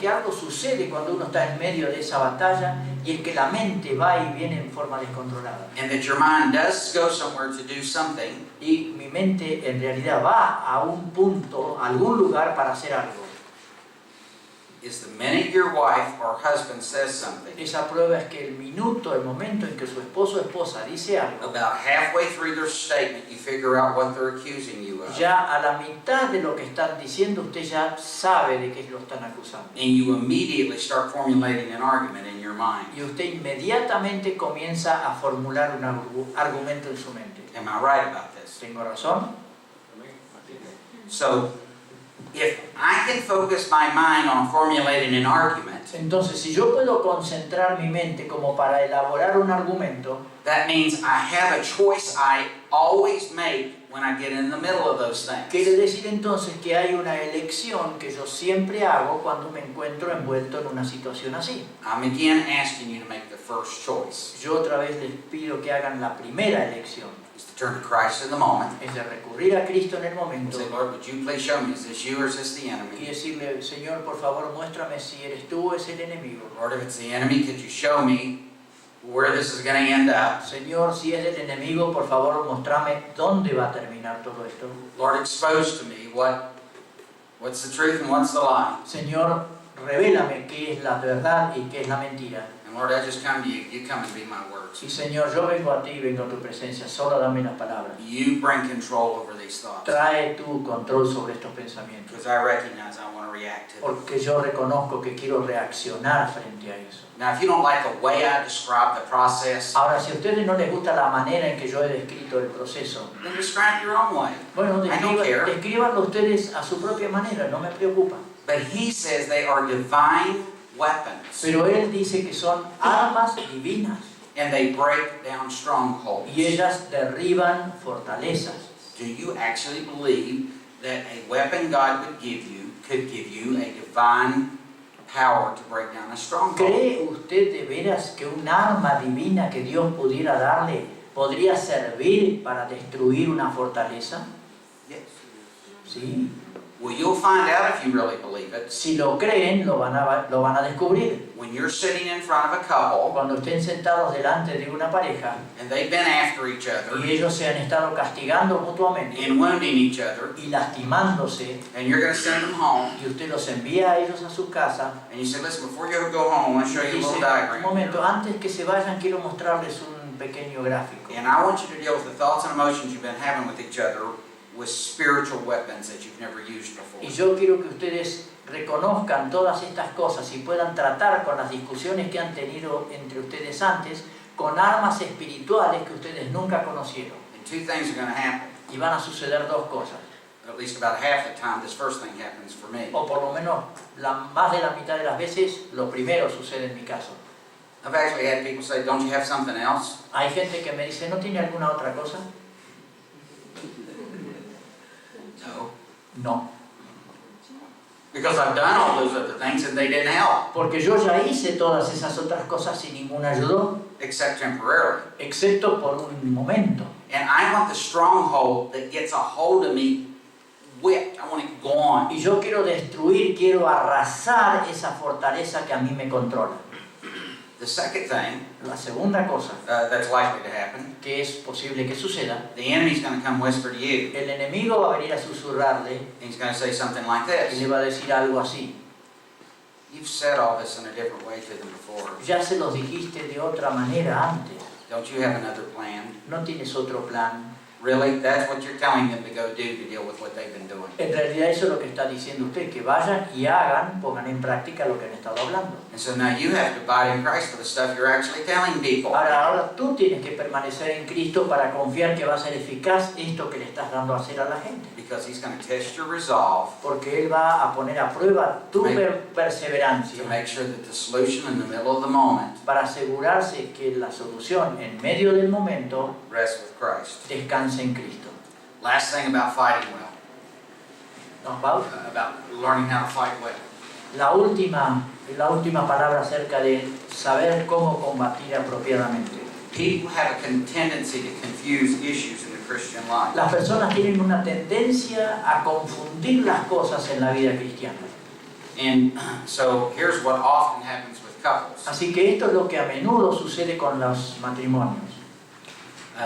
[SPEAKER 2] algo sucede cuando uno está en medio de esa batalla y es que la mente va y viene en forma descontrolada.
[SPEAKER 1] And that your mind does go somewhere to do something,
[SPEAKER 2] Y mi mente en realidad va a un punto, a algún lugar para hacer algo.
[SPEAKER 1] is the minute your wife or husband says something,
[SPEAKER 2] Esa prueba es que el minuto, el momento en que su esposo o esposa dice algo,
[SPEAKER 1] about halfway through their statement, you figure out what they're accusing you of.
[SPEAKER 2] ya a la mitad de lo que están diciendo usted ya sabe de qué lo están acusando.
[SPEAKER 1] And you immediately start formulating an argument in your mind.
[SPEAKER 2] Y usted inmediatamente comienza a formular un argumento en su mente.
[SPEAKER 1] Am I right about this?
[SPEAKER 2] ¿Tengo razón?
[SPEAKER 1] So, if I can focus my mind on formulating an argument,
[SPEAKER 2] Entonces, si yo puedo concentrar mi mente como para elaborar un argumento,
[SPEAKER 1] that means I have a choice I always make when I get in the middle of those
[SPEAKER 2] quiere
[SPEAKER 1] things.
[SPEAKER 2] decir entonces que hay una elección que yo siempre hago cuando me encuentro envuelto en una situación así.
[SPEAKER 1] I'm again asking you to make the first choice.
[SPEAKER 2] Yo otra vez les pido que hagan la primera elección,
[SPEAKER 1] Is to turn to Christ in the moment
[SPEAKER 2] es de recurrir a Cristo en el
[SPEAKER 1] and
[SPEAKER 2] momento
[SPEAKER 1] say, Lord, would you please show me, is this you or is this the
[SPEAKER 2] y
[SPEAKER 1] enemy?
[SPEAKER 2] decirle, Señor, por favor, muéstrame si eres tú o es el enemigo.
[SPEAKER 1] Lord, if it's the enemy, could you show me where this is going to end up?
[SPEAKER 2] Señor, si es del enemigo, por favor, mostrame dónde va a terminar todo esto.
[SPEAKER 1] Lord, expose to me what's the truth and what's the lie.
[SPEAKER 2] Señor, revélame qué es la verdad y qué es la mentira.
[SPEAKER 1] And Lord, I just come to you. You come and be my words.
[SPEAKER 2] Y Señor, yo vengo a ti, vengo a tu presencia, solo dame las palabras.
[SPEAKER 1] You bring control over these thoughts.
[SPEAKER 2] Trae tu control sobre estos pensamientos.
[SPEAKER 1] Because I recognize I want to react to them.
[SPEAKER 2] Porque yo reconozco que quiero reaccionar frente a eso.
[SPEAKER 1] Now, if you don't like the way I describe the process,
[SPEAKER 2] Ahora, si a ustedes no les gusta la manera en que yo he descrito el proceso,
[SPEAKER 1] then describe it your own way.
[SPEAKER 2] bueno,
[SPEAKER 1] I don't care.
[SPEAKER 2] descríbanlo ustedes a su propia manera, no me preocupa.
[SPEAKER 1] But he says they are divine weapons.
[SPEAKER 2] Pero Él dice que son armas divinas
[SPEAKER 1] And they break down strongholds.
[SPEAKER 2] y ellas derriban fortalezas.
[SPEAKER 1] Do you actually believe that a weapon God would give you could give you a divine power to break down a stronghold?
[SPEAKER 2] ¿Cree usted de veras que un arma divina que Dios pudiera darle podría servir para destruir una fortaleza?
[SPEAKER 1] Yes.
[SPEAKER 2] Sí.
[SPEAKER 1] Well, you'll find out if you really believe it.
[SPEAKER 2] Si lo creen, lo van a descubrir.
[SPEAKER 1] When you're sitting in front of a couple
[SPEAKER 2] Cuando estén sentados delante de una pareja
[SPEAKER 1] and they've been after each other
[SPEAKER 2] y ellos se han estado castigando mutuamente
[SPEAKER 1] and wounding each other,
[SPEAKER 2] y lastimándose,
[SPEAKER 1] and you're going to send them home,
[SPEAKER 2] y usted los envía a ellos a su casa
[SPEAKER 1] and you say, listen, before you go home, I want to show
[SPEAKER 2] y
[SPEAKER 1] you a
[SPEAKER 2] dice,
[SPEAKER 1] little
[SPEAKER 2] un
[SPEAKER 1] diagram.
[SPEAKER 2] momento, antes que se vayan quiero mostrarles un pequeño gráfico.
[SPEAKER 1] And I want you to deal with the thoughts and emotions you've been having with each other with spiritual weapons that you've never used before.
[SPEAKER 2] Y yo quiero que ustedes reconozcan todas estas cosas y puedan tratar con las discusiones que han tenido entre ustedes antes con armas espirituales que ustedes nunca conocieron.
[SPEAKER 1] And two things are going to happen.
[SPEAKER 2] Y van a suceder dos cosas.
[SPEAKER 1] At least about half the time, this first thing happens for me.
[SPEAKER 2] O por lo menos más de la mitad de las veces, lo primero sucede en mi caso.
[SPEAKER 1] I've actually had people say, don't you have something else?
[SPEAKER 2] Hay gente que me dice, ¿no tiene alguna otra cosa?
[SPEAKER 1] No.
[SPEAKER 2] No.
[SPEAKER 1] Because I've done all those other things and they didn't help,
[SPEAKER 2] Porque yo ya hice todas esas otras cosas y ninguna ayudó,
[SPEAKER 1] except temporarily.
[SPEAKER 2] excepto por un momento.
[SPEAKER 1] And I want the stronghold that gets a hold of me whipped. I want it gone.
[SPEAKER 2] Y yo quiero destruir, quiero arrasar esa fortaleza que a mí me controla.
[SPEAKER 1] The second thing
[SPEAKER 2] La segunda cosa
[SPEAKER 1] that's likely to happen,
[SPEAKER 2] que es posible que suceda,
[SPEAKER 1] the enemy's going to come whisper to you.
[SPEAKER 2] el enemigo va a venir a susurrarle
[SPEAKER 1] He's going to say something like
[SPEAKER 2] y
[SPEAKER 1] this.
[SPEAKER 2] le va a decir algo así.
[SPEAKER 1] You've said all this in a different way to them before.
[SPEAKER 2] Ya se los dijiste de otra manera antes.
[SPEAKER 1] Don't you have another plan?
[SPEAKER 2] ¿No tienes otro plan?
[SPEAKER 1] Really? That's what you're telling them to go do to deal with what they've been doing.
[SPEAKER 2] En realidad eso es lo que está diciendo usted, que vayan y hagan, pongan en práctica lo que han estado hablando.
[SPEAKER 1] And so now you have to abide in Christ for the stuff you're actually telling people.
[SPEAKER 2] Ahora tú tienes que permanecer en Cristo para confiar que va a ser eficaz esto que le estás dando a hacer a la gente.
[SPEAKER 1] Because He's going to test your resolve
[SPEAKER 2] Porque Él va a poner a prueba tu perseverancia
[SPEAKER 1] to make sure that the solution in the middle of the moment
[SPEAKER 2] para asegurarse que la solución en medio del momento
[SPEAKER 1] rests with Christ.
[SPEAKER 2] descanse en Cristo.
[SPEAKER 1] Last thing about fighting well,
[SPEAKER 2] ¿No, Pau?
[SPEAKER 1] about learning how to fight well.
[SPEAKER 2] La última palabra acerca de saber cómo combatir apropiadamente.
[SPEAKER 1] People have a tendency to confuse issues in the Christian life.
[SPEAKER 2] Las personas tienen una tendencia a confundir las cosas en la vida cristiana.
[SPEAKER 1] And so here's what often happens with couples.
[SPEAKER 2] Así que esto es lo que a menudo sucede con los matrimonios.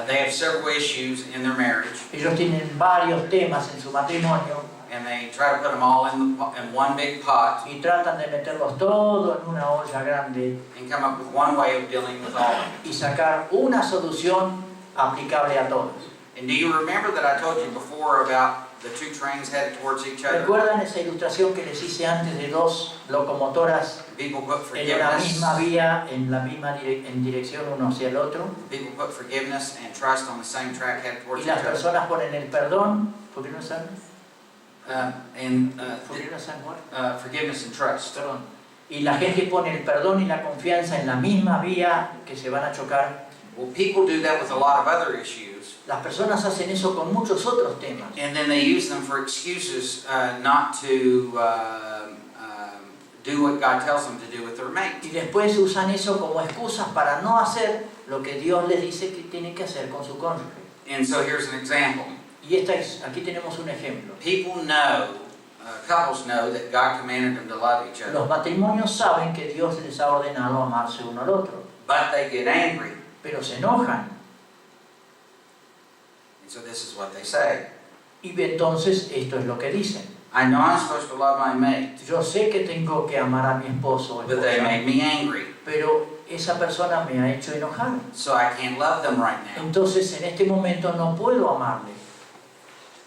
[SPEAKER 1] They have several issues in their marriage,
[SPEAKER 2] Ellos tienen varios temas en su matrimonio
[SPEAKER 1] and they try to put them all in one big pot
[SPEAKER 2] y tratan de meterlos todo en una olla grande
[SPEAKER 1] and come up with one way of dealing with all of them.
[SPEAKER 2] y sacar una solución aplicable a todos.
[SPEAKER 1] And do you remember that I told you before about the two trains headed towards each other?
[SPEAKER 2] ¿Recuerdan esa ilustración que les hice antes de dos locomotoras
[SPEAKER 1] People put
[SPEAKER 2] en la
[SPEAKER 1] forgiveness,
[SPEAKER 2] misma vía, en dirección uno hacia el otro?
[SPEAKER 1] people put forgiveness and trust on the same track headed towards
[SPEAKER 2] Y
[SPEAKER 1] each
[SPEAKER 2] las
[SPEAKER 1] other.
[SPEAKER 2] personas ponen el perdón, ¿por qué no saben? ¿Por qué no saben cuál?
[SPEAKER 1] Forgiveness and trust.
[SPEAKER 2] Perdón. Y la gente pone el perdón y la confianza en la misma vía que se van a chocar.
[SPEAKER 1] Well, people do that with a lot of other issues,
[SPEAKER 2] Las personas hacen eso con muchos otros temas.
[SPEAKER 1] and then they use them for excuses not to do what God tells them to do with their mate.
[SPEAKER 2] Y después usan eso como excusas para no hacer lo que Dios les dice que tienen que hacer con su cónyuge.
[SPEAKER 1] And so here's an example.
[SPEAKER 2] Y aquí tenemos un ejemplo.
[SPEAKER 1] People know, couples know that God commanded them to love each other,
[SPEAKER 2] Los matrimonios saben que Dios les ha ordenado amarse uno al otro,
[SPEAKER 1] but they get angry.
[SPEAKER 2] pero se enojan.
[SPEAKER 1] And so this is what they say.
[SPEAKER 2] Y entonces esto es lo que dicen.
[SPEAKER 1] I know I'm supposed to love my mate,
[SPEAKER 2] Yo sé que tengo que amar a mi esposo o
[SPEAKER 1] but they
[SPEAKER 2] esposa,
[SPEAKER 1] made me angry,
[SPEAKER 2] pero esa persona me ha hecho enojar.
[SPEAKER 1] so I can't love them right now.
[SPEAKER 2] Entonces en este momento no puedo amarle.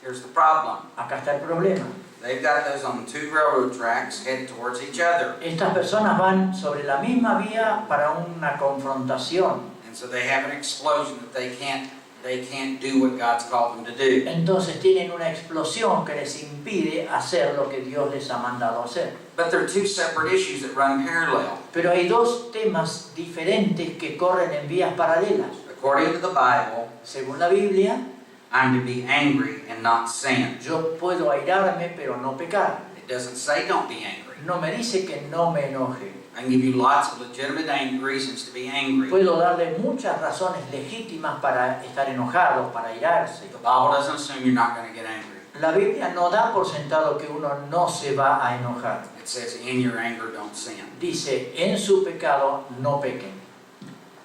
[SPEAKER 1] Here's the problem.
[SPEAKER 2] Acá está el problema.
[SPEAKER 1] They've got those on two railroad tracks headed towards each other.
[SPEAKER 2] Estas personas van sobre la misma vía para una confrontación.
[SPEAKER 1] And so they have an explosion that they can't do what God's called them to do.
[SPEAKER 2] Entonces tienen una explosión que les impide hacer lo que Dios les ha mandado hacer.
[SPEAKER 1] But they're two separate issues that run parallel.
[SPEAKER 2] Pero hay dos temas diferentes que corren en vías paralelas.
[SPEAKER 1] According to the Bible,
[SPEAKER 2] Según la Biblia,
[SPEAKER 1] I'm to be angry and not sin.
[SPEAKER 2] yo puedo airarme pero no pecar.
[SPEAKER 1] It doesn't say don't be angry.
[SPEAKER 2] No me dice que no me enoje.
[SPEAKER 1] I can give you lots of legitimate reasons to be angry.
[SPEAKER 2] Puedo darle muchas razones legítimas para estar enojado, para airarse.
[SPEAKER 1] The Bible doesn't assume you're not going to get angry.
[SPEAKER 2] La Biblia no da por sentado que uno no se va a enojar.
[SPEAKER 1] It says in your anger don't sin.
[SPEAKER 2] Dice, en su pecado no pequen.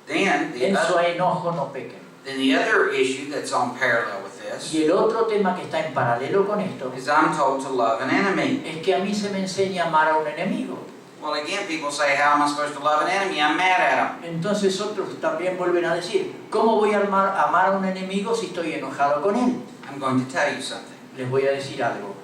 [SPEAKER 1] Then
[SPEAKER 2] En su enojo no pequen.
[SPEAKER 1] the other issue that's on parallel with this
[SPEAKER 2] Y el otro tema que está en paralelo con esto
[SPEAKER 1] is I'm told to love an enemy.
[SPEAKER 2] es que a mí se me enseña a amar a un enemigo.
[SPEAKER 1] Well, again, people say, how am I supposed to love an enemy? I'm mad at him.
[SPEAKER 2] Entonces otros también vuelven a decir, ¿cómo voy a amar a un enemigo si estoy enojado con él?
[SPEAKER 1] I'm going to tell you something.
[SPEAKER 2] Les voy a decir algo.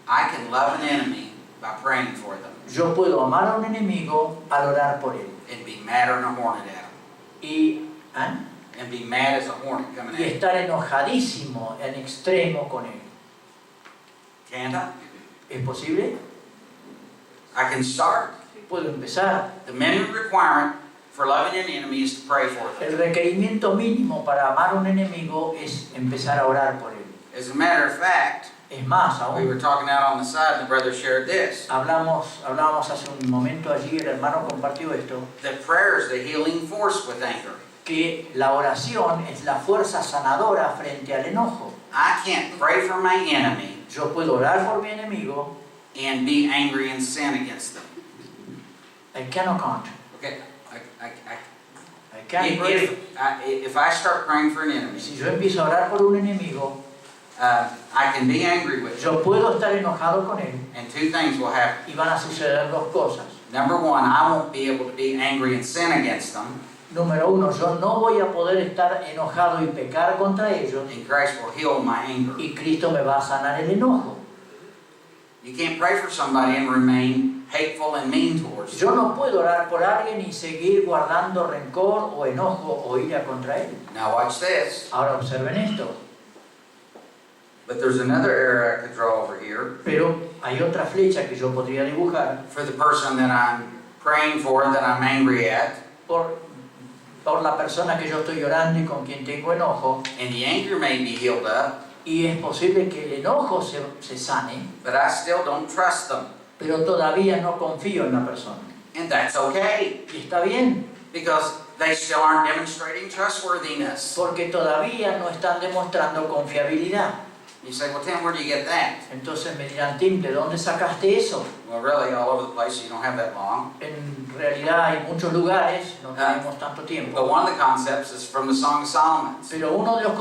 [SPEAKER 1] I can love an enemy by praying for them
[SPEAKER 2] Yo puedo amar a un enemigo al orar por él.
[SPEAKER 1] and be madder than a hornet at them.
[SPEAKER 2] Y, ¿ah?
[SPEAKER 1] and be mad as a hornet coming
[SPEAKER 2] y
[SPEAKER 1] at you.
[SPEAKER 2] estar enojadísimo en extremo con él.
[SPEAKER 1] Can't I?
[SPEAKER 2] ¿Es posible?
[SPEAKER 1] I can start.
[SPEAKER 2] Puedo empezar.
[SPEAKER 1] The minimum requirement for loving an enemy is to pray for them.
[SPEAKER 2] El requerimiento mínimo para amar a un enemigo es empezar a orar por él.
[SPEAKER 1] As a matter of fact,
[SPEAKER 2] Es más,
[SPEAKER 1] we
[SPEAKER 2] aún
[SPEAKER 1] were talking out on the side and the brother shared this.
[SPEAKER 2] hablábamos hace un momento allí, el hermano compartió esto,
[SPEAKER 1] That prayer is the healing force with anger.
[SPEAKER 2] que la oración es la fuerza sanadora frente al enojo.
[SPEAKER 1] I can't pray for my enemy
[SPEAKER 2] Yo puedo orar por mi enemigo,
[SPEAKER 1] and be angry and sin against them.
[SPEAKER 2] I cannot.
[SPEAKER 1] Okay,
[SPEAKER 2] I can't pray.
[SPEAKER 1] if I start praying for an enemy,
[SPEAKER 2] Si yo empiezo a orar por un enemigo,
[SPEAKER 1] I can be angry with him,
[SPEAKER 2] yo puedo estar enojado con él
[SPEAKER 1] and two things will happen.
[SPEAKER 2] y van a suceder dos cosas.
[SPEAKER 1] Number one, I won't be able to be angry and sin against them,
[SPEAKER 2] Número uno, yo no voy a poder estar enojado y pecar contra ellos
[SPEAKER 1] and Christ will heal my anger.
[SPEAKER 2] y Cristo me va a sanar el enojo.
[SPEAKER 1] You can't pray for somebody and remain hateful and mean towards them.
[SPEAKER 2] Yo no puedo orar por alguien y seguir guardando rencor o enojo o ira contra él.
[SPEAKER 1] Now watch this.
[SPEAKER 2] Ahora observen esto.
[SPEAKER 1] But there's another arrow I could draw over here
[SPEAKER 2] Pero hay otra flecha que yo podría dibujar
[SPEAKER 1] for the person that I'm praying for, that I'm angry at,
[SPEAKER 2] por la persona que yo estoy orando y con quien tengo enojo.
[SPEAKER 1] and the anger may be healed up,
[SPEAKER 2] Y es posible que el enojo se sane,
[SPEAKER 1] but I still don't trust them.
[SPEAKER 2] pero todavía no confío en la persona.
[SPEAKER 1] And that's okay,
[SPEAKER 2] Y está bien,
[SPEAKER 1] because they still aren't demonstrating trustworthiness.
[SPEAKER 2] porque todavía no están demostrando confiabilidad.
[SPEAKER 1] You say, well, Tim, where do you get that?
[SPEAKER 2] Entonces me dirán, Tim, ¿de dónde sacaste eso?
[SPEAKER 1] Well, really, all over the place, you don't have that long.
[SPEAKER 2] En realidad hay muchos lugares, no tenemos tanto tiempo.
[SPEAKER 1] But one of the concepts is from the Song of Solomon.
[SPEAKER 2] Pero uno de los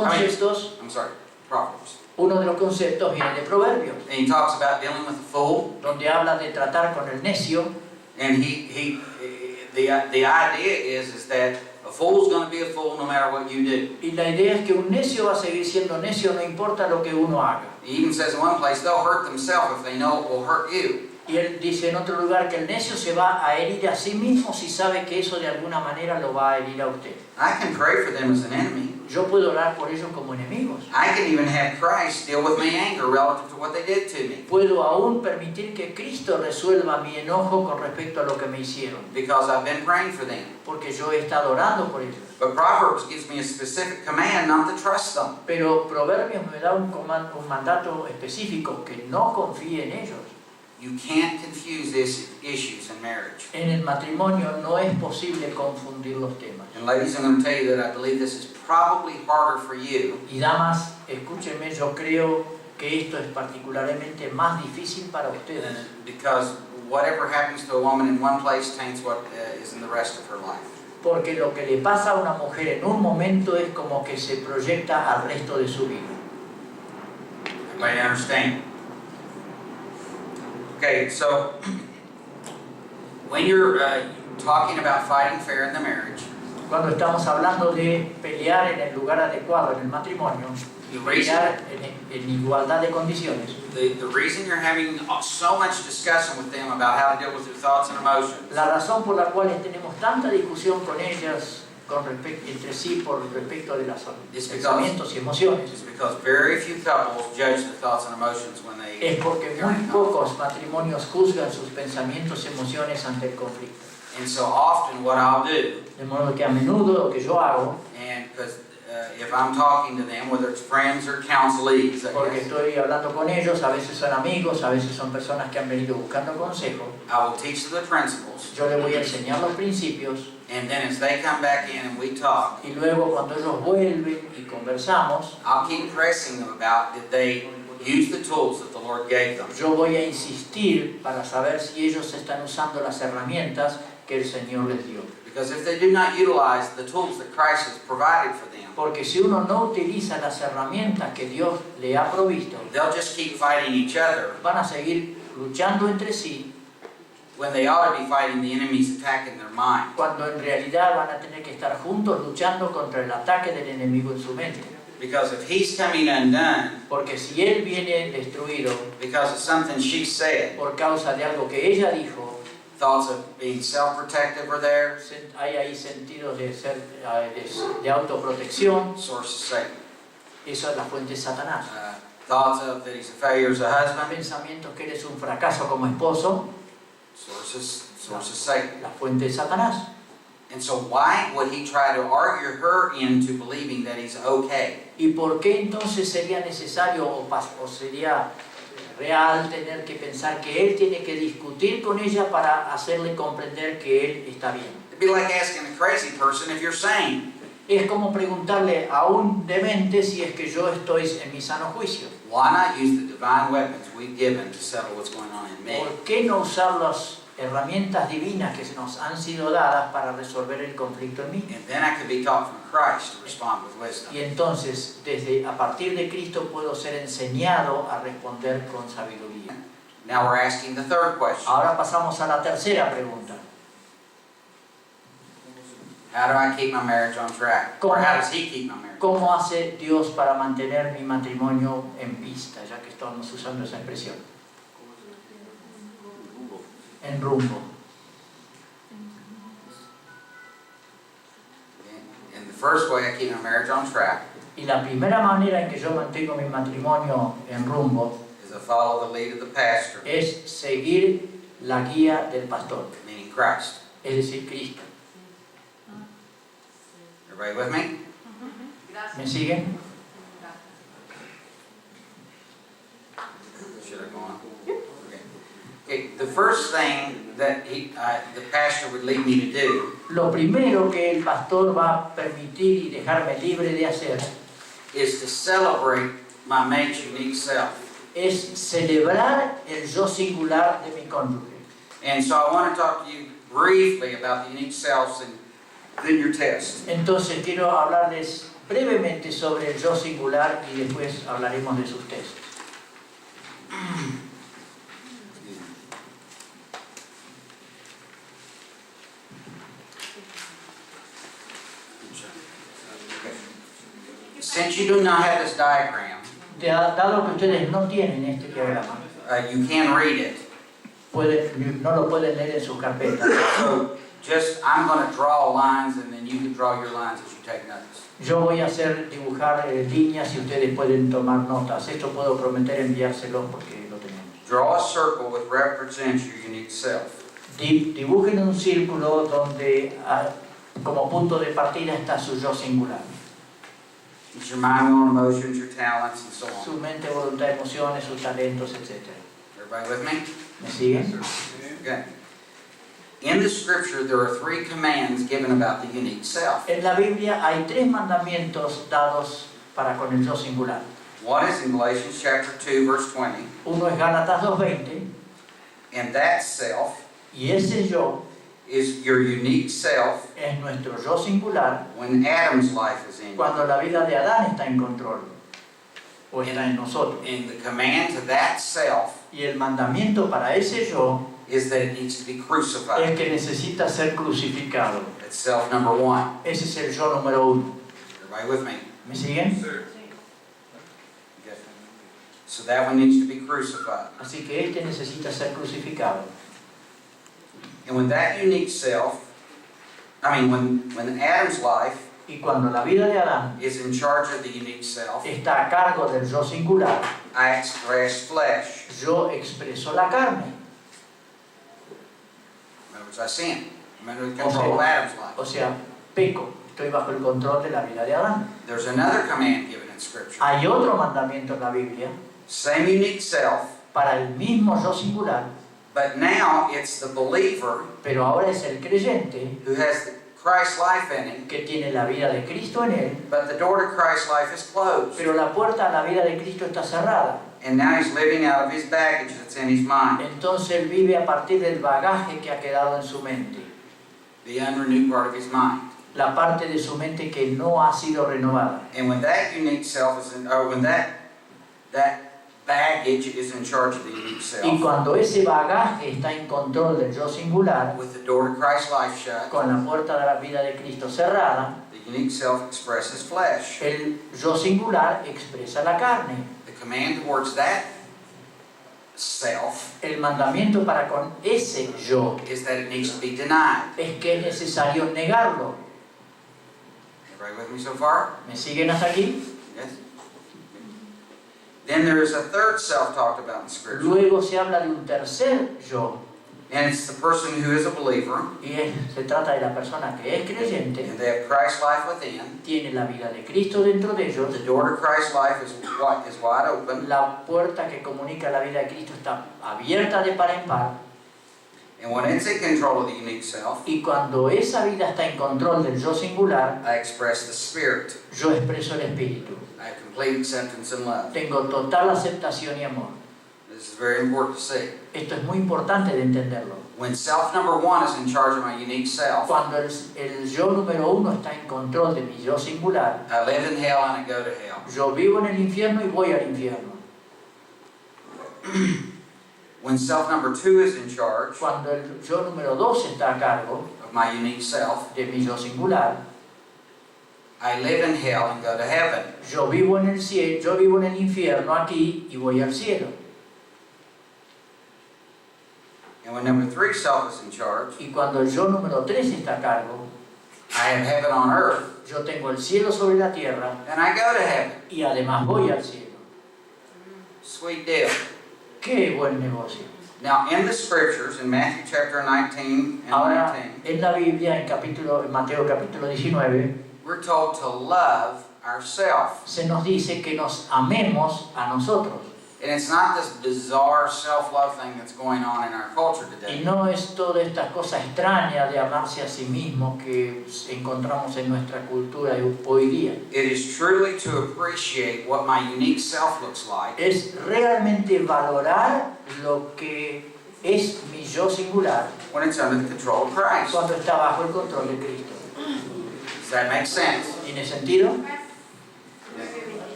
[SPEAKER 2] conceptos viene de Proverbios,
[SPEAKER 1] And he talks about dealing with a fool,
[SPEAKER 2] donde habla de tratar con el necio,
[SPEAKER 1] and the idea is that a fool's going to be a fool no matter what you do.
[SPEAKER 2] y la idea es que un necio va a seguir siendo necio no importa lo que uno haga.
[SPEAKER 1] He even says in one place, they'll hurt themselves if they know it will hurt you.
[SPEAKER 2] Y él dice en otro lugar que el necio se va a herir a sí mismo si sabe que eso de alguna manera lo va a herir a usted.
[SPEAKER 1] I can pray for them as an enemy.
[SPEAKER 2] Yo puedo orar por ellos como enemigos.
[SPEAKER 1] I can even have Christ deal with my anger relative to what they did to me,
[SPEAKER 2] Puedo aún permitir que Cristo resuelva mi enojo con respecto a lo que me hicieron,
[SPEAKER 1] because I've been praying for them.
[SPEAKER 2] porque yo he estado orando por ellos.
[SPEAKER 1] But Proverbs gives me a specific command not to trust them.
[SPEAKER 2] Pero Proverbios me da un mandato específico, que no confíe en ellos.
[SPEAKER 1] You can't confuse these issues in marriage.
[SPEAKER 2] En el matrimonio no es posible confundir los temas.
[SPEAKER 1] And ladies, I'm going to tell you that I believe this is probably harder for you
[SPEAKER 2] Y damas, escúchenme, yo creo que esto es particularmente más difícil para ustedes.
[SPEAKER 1] because whatever happens to a woman in one place taints what is in the rest of her life.
[SPEAKER 2] Porque lo que le pasa a una mujer en un momento es como que se proyecta al resto de su vida.
[SPEAKER 1] Everybody understand? Okay, so when you're talking about fighting fair in the marriage,
[SPEAKER 2] Cuando estamos hablando de pelear en el lugar adecuado en el matrimonio,
[SPEAKER 1] the
[SPEAKER 2] pelear en igualdad de condiciones,
[SPEAKER 1] the reason you're having so much discussion with them about how to deal with your thoughts and emotions
[SPEAKER 2] la razón por la cual tenemos tanta discusión con ellas entre sí por respecto de los pensamientos y emociones,
[SPEAKER 1] is because very few couples judge their thoughts and emotions when they
[SPEAKER 2] es porque muy pocos matrimonios juzgan sus pensamientos y emociones ante el conflicto.
[SPEAKER 1] And so often what I'll do,
[SPEAKER 2] De modo que a menudo lo que yo hago,
[SPEAKER 1] and because if I'm talking to them, whether it's friends or counselees, I
[SPEAKER 2] porque
[SPEAKER 1] guess,
[SPEAKER 2] estoy hablando con ellos, a veces son amigos, a veces son personas que han venido buscando consejo,
[SPEAKER 1] I will teach them the principles,
[SPEAKER 2] yo les voy a enseñar los principios
[SPEAKER 1] and then as they come back in and we talk,
[SPEAKER 2] y luego cuando ellos vuelven y conversamos,
[SPEAKER 1] I'll keep pressing them about did they use the tools that the Lord gave them.
[SPEAKER 2] yo voy a insistir para saber si ellos están usando las herramientas que el Señor les dio.
[SPEAKER 1] Because if they do not utilize the tools that Christ has provided for them,
[SPEAKER 2] Porque si uno no utiliza las herramientas que Dios le ha provisto,
[SPEAKER 1] they'll just keep fighting each other
[SPEAKER 2] van a seguir luchando entre sí,
[SPEAKER 1] when they ought to be fighting the enemy's attack in their mind.
[SPEAKER 2] cuando en realidad van a tener que estar juntos luchando contra el ataque del enemigo en su mente.
[SPEAKER 1] Because if he's coming undone
[SPEAKER 2] Porque si él viene destruido
[SPEAKER 1] because of something she said,
[SPEAKER 2] por causa de algo que ella dijo,
[SPEAKER 1] Thoughts of being self-protective are there.
[SPEAKER 2] Hay ahí sentidos de autoprotección.
[SPEAKER 1] Source of Satan.
[SPEAKER 2] Eso es la fuente de Satanás.
[SPEAKER 1] Thoughts of that he's a failure as a husband.
[SPEAKER 2] Pensamientos que eres un fracaso como esposo.
[SPEAKER 1] Source of Satan.
[SPEAKER 2] La fuente de Satanás.
[SPEAKER 1] And so why would he try to argue her into believing that he's okay?
[SPEAKER 2] ¿Y por qué entonces sería necesario o sería real tener que pensar que él tiene que discutir con ella para hacerle comprender que él está bien?
[SPEAKER 1] It'd be like asking a crazy person if you're sane.
[SPEAKER 2] Es como preguntarle a un demente si es que yo estoy en mi sano juicio.
[SPEAKER 1] Why not use the divine weapons we've given to settle what's going on in me?
[SPEAKER 2] ¿Por qué no usar las herramientas divinas que nos han sido dadas para resolver el conflicto en mí?
[SPEAKER 1] And then I could be taught from Christ to respond with wisdom.
[SPEAKER 2] Y entonces, a partir de Cristo puedo ser enseñado a responder con sabiduría.
[SPEAKER 1] Now we're asking the third question.
[SPEAKER 2] Ahora pasamos a la tercera pregunta.
[SPEAKER 1] How do I keep my marriage on track? Or how does he keep my marriage?
[SPEAKER 2] ¿Cómo hace Dios para mantener mi matrimonio en pista, ya que estamos usando esa expresión? En rumbo.
[SPEAKER 1] And the first way I keep my marriage on track
[SPEAKER 2] Y la primera manera en que yo mantengo mi matrimonio en rumbo
[SPEAKER 1] is to follow the lead of the pastor,
[SPEAKER 2] es seguir la guía del pastor,
[SPEAKER 1] meaning Christ.
[SPEAKER 2] es decir, Cristo.
[SPEAKER 1] Everybody with me?
[SPEAKER 2] ¿Me siguen?
[SPEAKER 1] Should I go on? Okay. Okay. The first thing that the pastor would lead me to do
[SPEAKER 2] Lo primero que el pastor va a permitir y dejarme libre de hacer
[SPEAKER 1] is to celebrate my mate's unique self.
[SPEAKER 2] es celebrar el yo singular de mi cónyuge.
[SPEAKER 1] And so I want to talk to you briefly about the unique selves and then your test.
[SPEAKER 2] Entonces quiero hablarles brevemente sobre el yo singular y después hablaremos de sus testes.
[SPEAKER 1] Since you do not have this diagram,
[SPEAKER 2] Dado que ustedes no tienen este diagrama,
[SPEAKER 1] you can read it.
[SPEAKER 2] no lo pueden leer en sus carpetas.
[SPEAKER 1] So I'm going to draw lines and then you can draw your lines as you take notes.
[SPEAKER 2] Yo voy a dibujar líneas y ustedes pueden tomar notas. Esto puedo prometer enviárselos porque lo tenemos.
[SPEAKER 1] Draw a circle which represents your unique self.
[SPEAKER 2] Dibujen un círculo donde como punto de partida está su yo singular.
[SPEAKER 1] It's your mind, will, and emotions, your talents, and so
[SPEAKER 2] Su
[SPEAKER 1] on.
[SPEAKER 2] mente, voluntad, emociones, sus talentos, etc.
[SPEAKER 1] Everybody with me?
[SPEAKER 2] ¿Me siguen?
[SPEAKER 1] Okay. In the scripture, there are 3 commands given about the unique self.
[SPEAKER 2] En la Biblia hay 3 mandamientos dados para con el yo singular.
[SPEAKER 1] One is in Galatians chapter 2, verse 20.
[SPEAKER 2] Uno es Gálatas 2:20
[SPEAKER 1] And that self
[SPEAKER 2] y ese yo
[SPEAKER 1] is your unique self
[SPEAKER 2] es nuestro yo singular
[SPEAKER 1] when Adam's life is in you.
[SPEAKER 2] cuando la vida de Adán está en control o está en nosotros.
[SPEAKER 1] And the command to that self
[SPEAKER 2] Y el mandamiento para ese yo
[SPEAKER 1] is that it needs to be crucified.
[SPEAKER 2] es que necesita ser crucificado.
[SPEAKER 1] That's self number 1.
[SPEAKER 2] Ese es el yo número 1.
[SPEAKER 1] Everybody with me?
[SPEAKER 2] ¿Me siguen?
[SPEAKER 1] Okay. So that one needs to be crucified.
[SPEAKER 2] Así que este necesita ser crucificado.
[SPEAKER 1] And when that unique self, when Adam's life
[SPEAKER 2] Y cuando la vida de Adán
[SPEAKER 1] is in charge of the unique self,
[SPEAKER 2] está a cargo del yo singular,
[SPEAKER 1] I express flesh.
[SPEAKER 2] yo expreso la carne.
[SPEAKER 1] In other words, I sin. I'm under the control of Adam's life.
[SPEAKER 2] O sea, peco. Estoy bajo el control de la vida de Adán.
[SPEAKER 1] There's another command given in Scripture.
[SPEAKER 2] Hay otro mandamiento en la Biblia
[SPEAKER 1] Same unique self,
[SPEAKER 2] para el mismo yo singular,
[SPEAKER 1] but now it's the believer
[SPEAKER 2] pero ahora es el creyente
[SPEAKER 1] who has the Christ life in him,
[SPEAKER 2] que tiene la vida de Cristo en él,
[SPEAKER 1] but the door to Christ life is closed.
[SPEAKER 2] pero la puerta a la vida de Cristo está cerrada.
[SPEAKER 1] And now he's living out of his baggage that's in his mind,
[SPEAKER 2] Entonces él vive a partir del bagaje que ha quedado en su mente,
[SPEAKER 1] the unrenewed part of his mind.
[SPEAKER 2] la parte de su mente que no ha sido renovada.
[SPEAKER 1] And when that unique self is in, or when that baggage is in charge of the unique
[SPEAKER 2] Y
[SPEAKER 1] self,
[SPEAKER 2] cuando ese bagaje está en control del yo singular,
[SPEAKER 1] with the door to Christ life shut,
[SPEAKER 2] con la puerta de la vida de Cristo cerrada,
[SPEAKER 1] the unique self expresses flesh.
[SPEAKER 2] el yo singular expresa la carne.
[SPEAKER 1] The command towards that self
[SPEAKER 2] el mandamiento para con ese yo
[SPEAKER 1] is that it needs to be denied.
[SPEAKER 2] es que es necesario negarlo.
[SPEAKER 1] Everybody with me so far?
[SPEAKER 2] ¿Me siguen hasta aquí?
[SPEAKER 1] Yes? Then there is a third self talked about in Scripture.
[SPEAKER 2] Luego se habla de un tercer yo,
[SPEAKER 1] And it's the person who is a believer,
[SPEAKER 2] y se trata de la persona que es creyente,
[SPEAKER 1] and they have Christ's life within.
[SPEAKER 2] tiene la vida de Cristo dentro de ellos,
[SPEAKER 1] The door to Christ's life is wide open.
[SPEAKER 2] la puerta que comunica la vida de Cristo está abierta de par en par,
[SPEAKER 1] And when it's in control of the unique self,
[SPEAKER 2] y cuando esa vida está en control del yo singular,
[SPEAKER 1] I express the Spirit.
[SPEAKER 2] yo expreso el Espíritu.
[SPEAKER 1] I have complete acceptance and love.
[SPEAKER 2] Tengo total aceptación y amor.
[SPEAKER 1] This is very important to see.
[SPEAKER 2] Esto es muy importante de entenderlo.
[SPEAKER 1] When self number one is in charge of my unique self,
[SPEAKER 2] Cuando el yo número uno está en control de mi yo singular,
[SPEAKER 1] I live in hell and I go to hell.
[SPEAKER 2] yo vivo en el infierno y voy al infierno.
[SPEAKER 1] When self number two is in charge
[SPEAKER 2] Cuando el yo número dos está a cargo
[SPEAKER 1] of my unique self,
[SPEAKER 2] de mi yo singular,
[SPEAKER 1] I live in hell and go to heaven.
[SPEAKER 2] yo vivo en el cielo, yo vivo en el infierno aquí y voy al cielo.
[SPEAKER 1] And when number three self is in charge,
[SPEAKER 2] Y cuando el yo número tres está a cargo,
[SPEAKER 1] I have heaven on earth
[SPEAKER 2] yo tengo el cielo sobre la tierra
[SPEAKER 1] and I go to heaven.
[SPEAKER 2] y además voy al cielo.
[SPEAKER 1] Sweet deal.
[SPEAKER 2] ¡Qué buen negocio!
[SPEAKER 1] Now, in the scriptures, in Matthew chapter 19 and
[SPEAKER 2] Ahora,
[SPEAKER 1] 19,
[SPEAKER 2] en la Biblia, en Mateo capítulo 19,
[SPEAKER 1] we're told to love ourselves.
[SPEAKER 2] se nos dice que nos amemos a nosotros.
[SPEAKER 1] And it's not this bizarre self-love thing that's going on in our culture
[SPEAKER 2] Y
[SPEAKER 1] today.
[SPEAKER 2] no es toda esta cosa extraña de amarse a sí mismo que encontramos en nuestra cultura hoy día.
[SPEAKER 1] It is truly to appreciate what my unique self looks like
[SPEAKER 2] Es realmente valorar lo que es mi yo singular
[SPEAKER 1] when it's under the control of Christ.
[SPEAKER 2] cuando está bajo el control de Cristo.
[SPEAKER 1] Does that make sense?
[SPEAKER 2] ¿Tiene sentido?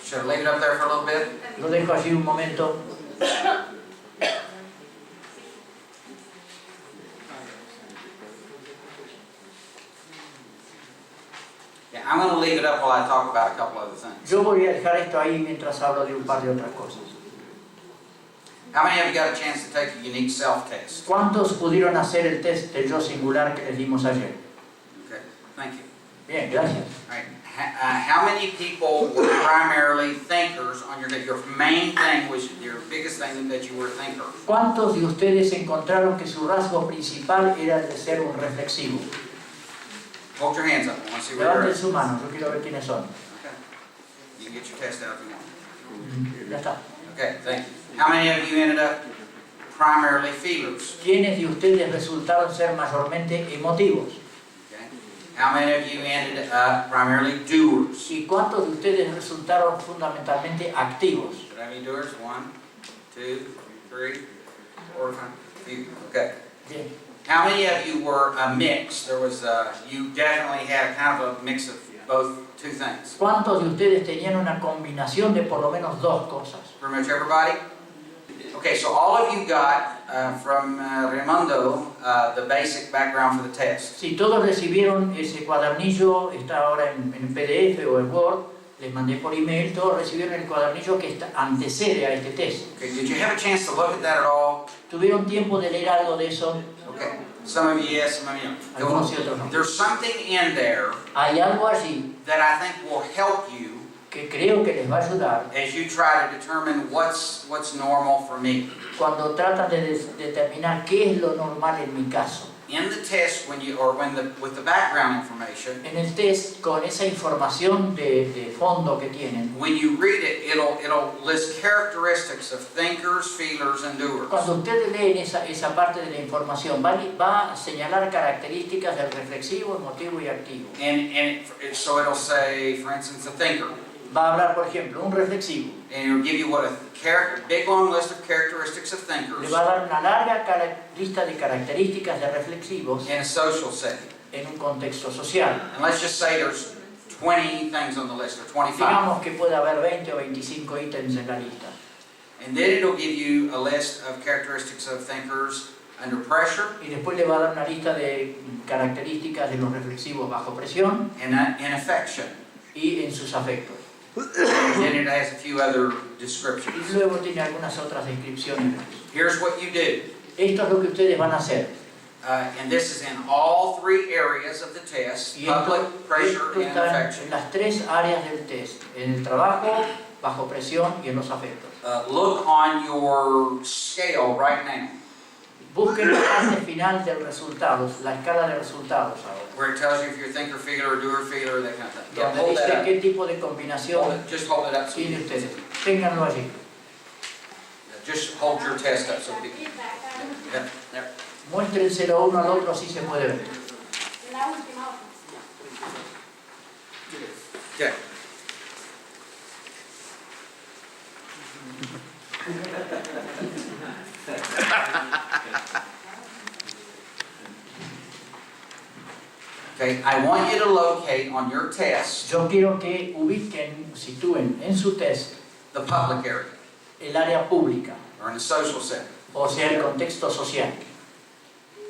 [SPEAKER 1] Should I leave it up there for a little bit?
[SPEAKER 2] Lo dejo allí un momento.
[SPEAKER 1] Yeah, I'm going to leave it up while I talk about a couple other things.
[SPEAKER 2] Yo voy a dejar esto ahí mientras hablo de un par de otras cosas.
[SPEAKER 1] How many of you got a chance to take a unique self test?
[SPEAKER 2] ¿Cuántos pudieron hacer el test del yo singular que les dimos ayer?
[SPEAKER 1] Okay, thank you.
[SPEAKER 2] Bien, gracias.
[SPEAKER 1] All right. How many people were primarily thinkers on your main thing was your biggest thing that you were a thinker?
[SPEAKER 2] ¿Cuántos de ustedes encontraron que su rasgo principal era el de ser un reflexivo?
[SPEAKER 1] Hold your hands up. I want to see where you're
[SPEAKER 2] Levanten
[SPEAKER 1] at.
[SPEAKER 2] su mano, yo quiero ver quiénes son.
[SPEAKER 1] Okay. You can get your test out if you want.
[SPEAKER 2] Ya está.
[SPEAKER 1] Okay, thank you. How many of you ended up primarily feelers?
[SPEAKER 2] ¿Quiénes de ustedes resultaron ser mayormente emotivos?
[SPEAKER 1] Okay. How many of you ended up primarily doers?
[SPEAKER 2] ¿Y cuántos de ustedes resultaron fundamentalmente activos?
[SPEAKER 1] Did I have any doers? 1, 2, 3, 4, 5. Few. Okay.
[SPEAKER 2] Bien.
[SPEAKER 1] How many of you were a mix? There was you definitely had kind of a mix of both two things.
[SPEAKER 2] ¿Cuántos de ustedes tenían una combinación de por lo menos dos cosas?
[SPEAKER 1] Pretty much everybody? Okay, so all of you got from Raimundo the basic background for the test.
[SPEAKER 2] Si todos recibieron ese cuadernillo, está ahora en PDF o en Word, les mandé por email, todos recibieron el cuadernillo que antecede a este test.
[SPEAKER 1] Okay, did you have a chance to look at that at all?
[SPEAKER 2] ¿Tuvieron tiempo de leer algo de eso?
[SPEAKER 1] Okay, some of you yes, some of you no.
[SPEAKER 2] Algunos y otros no.
[SPEAKER 1] There's something in there
[SPEAKER 2] Hay algo allí
[SPEAKER 1] that I think will help you
[SPEAKER 2] que creo que les va a ayudar
[SPEAKER 1] as you try to determine what's normal for me.
[SPEAKER 2] cuando tratan de determinar qué es lo normal en mi caso.
[SPEAKER 1] In the test, with the background information,
[SPEAKER 2] En el test, con esa información de fondo que tienen,
[SPEAKER 1] when you read it, it'll list characteristics of thinkers, feelers, and doers.
[SPEAKER 2] cuando ustedes leen esa parte de la información, va a señalar características del reflexivo, emotivo y activo.
[SPEAKER 1] So it'll say, for instance, a thinker,
[SPEAKER 2] Va a hablar, por ejemplo, un reflexivo.
[SPEAKER 1] and it'll give you what a big long list of characteristics of
[SPEAKER 2] Le
[SPEAKER 1] thinkers
[SPEAKER 2] va a dar una larga lista de características de reflexivos
[SPEAKER 1] in a social setting.
[SPEAKER 2] en un contexto social.
[SPEAKER 1] And let's just say there's 20 things on the list, or 25.
[SPEAKER 2] Digamos que puede haber 20 o 25 ítems en la lista.
[SPEAKER 1] And then it'll give you a list of characteristics of thinkers under pressure
[SPEAKER 2] Y después le va a dar una lista de características de los reflexivos bajo presión
[SPEAKER 1] and in affection.
[SPEAKER 2] y en sus afectos.
[SPEAKER 1] And then it has a few other descriptions.
[SPEAKER 2] Y luego tiene algunas otras descripciones.
[SPEAKER 1] Here's what you do.
[SPEAKER 2] Esto es lo que ustedes van a hacer.
[SPEAKER 1] And this is in all three areas of the test:
[SPEAKER 2] Y
[SPEAKER 1] public, pressure,
[SPEAKER 2] esto
[SPEAKER 1] and
[SPEAKER 2] está
[SPEAKER 1] affection.
[SPEAKER 2] en las tres áreas del test. En el trabajo, bajo presión y en los afectos.
[SPEAKER 1] Look on your scale right now,
[SPEAKER 2] Busquen la parte final del resultado, la escala de resultados ahora.
[SPEAKER 1] where it tells you if you're a thinker, feeler, or doer, feeler, that kind of thing. Yeah,
[SPEAKER 2] Donde
[SPEAKER 1] hold
[SPEAKER 2] dice
[SPEAKER 1] that
[SPEAKER 2] qué
[SPEAKER 1] up.
[SPEAKER 2] tipo de
[SPEAKER 1] Hold
[SPEAKER 2] combinación
[SPEAKER 1] it, just hold it up. So
[SPEAKER 2] tiene ustedes. Ténganlo allí.
[SPEAKER 1] just hold your test up so people. Yeah, there.
[SPEAKER 2] Muéstrenselo uno al otro, así se puede ver.
[SPEAKER 1] Okay. Okay, I want you to locate on your test
[SPEAKER 2] Yo quiero que ubiquen, sitúen en su test
[SPEAKER 1] the public area,
[SPEAKER 2] el área pública,
[SPEAKER 1] or in the social setting.
[SPEAKER 2] o sea, el contexto social.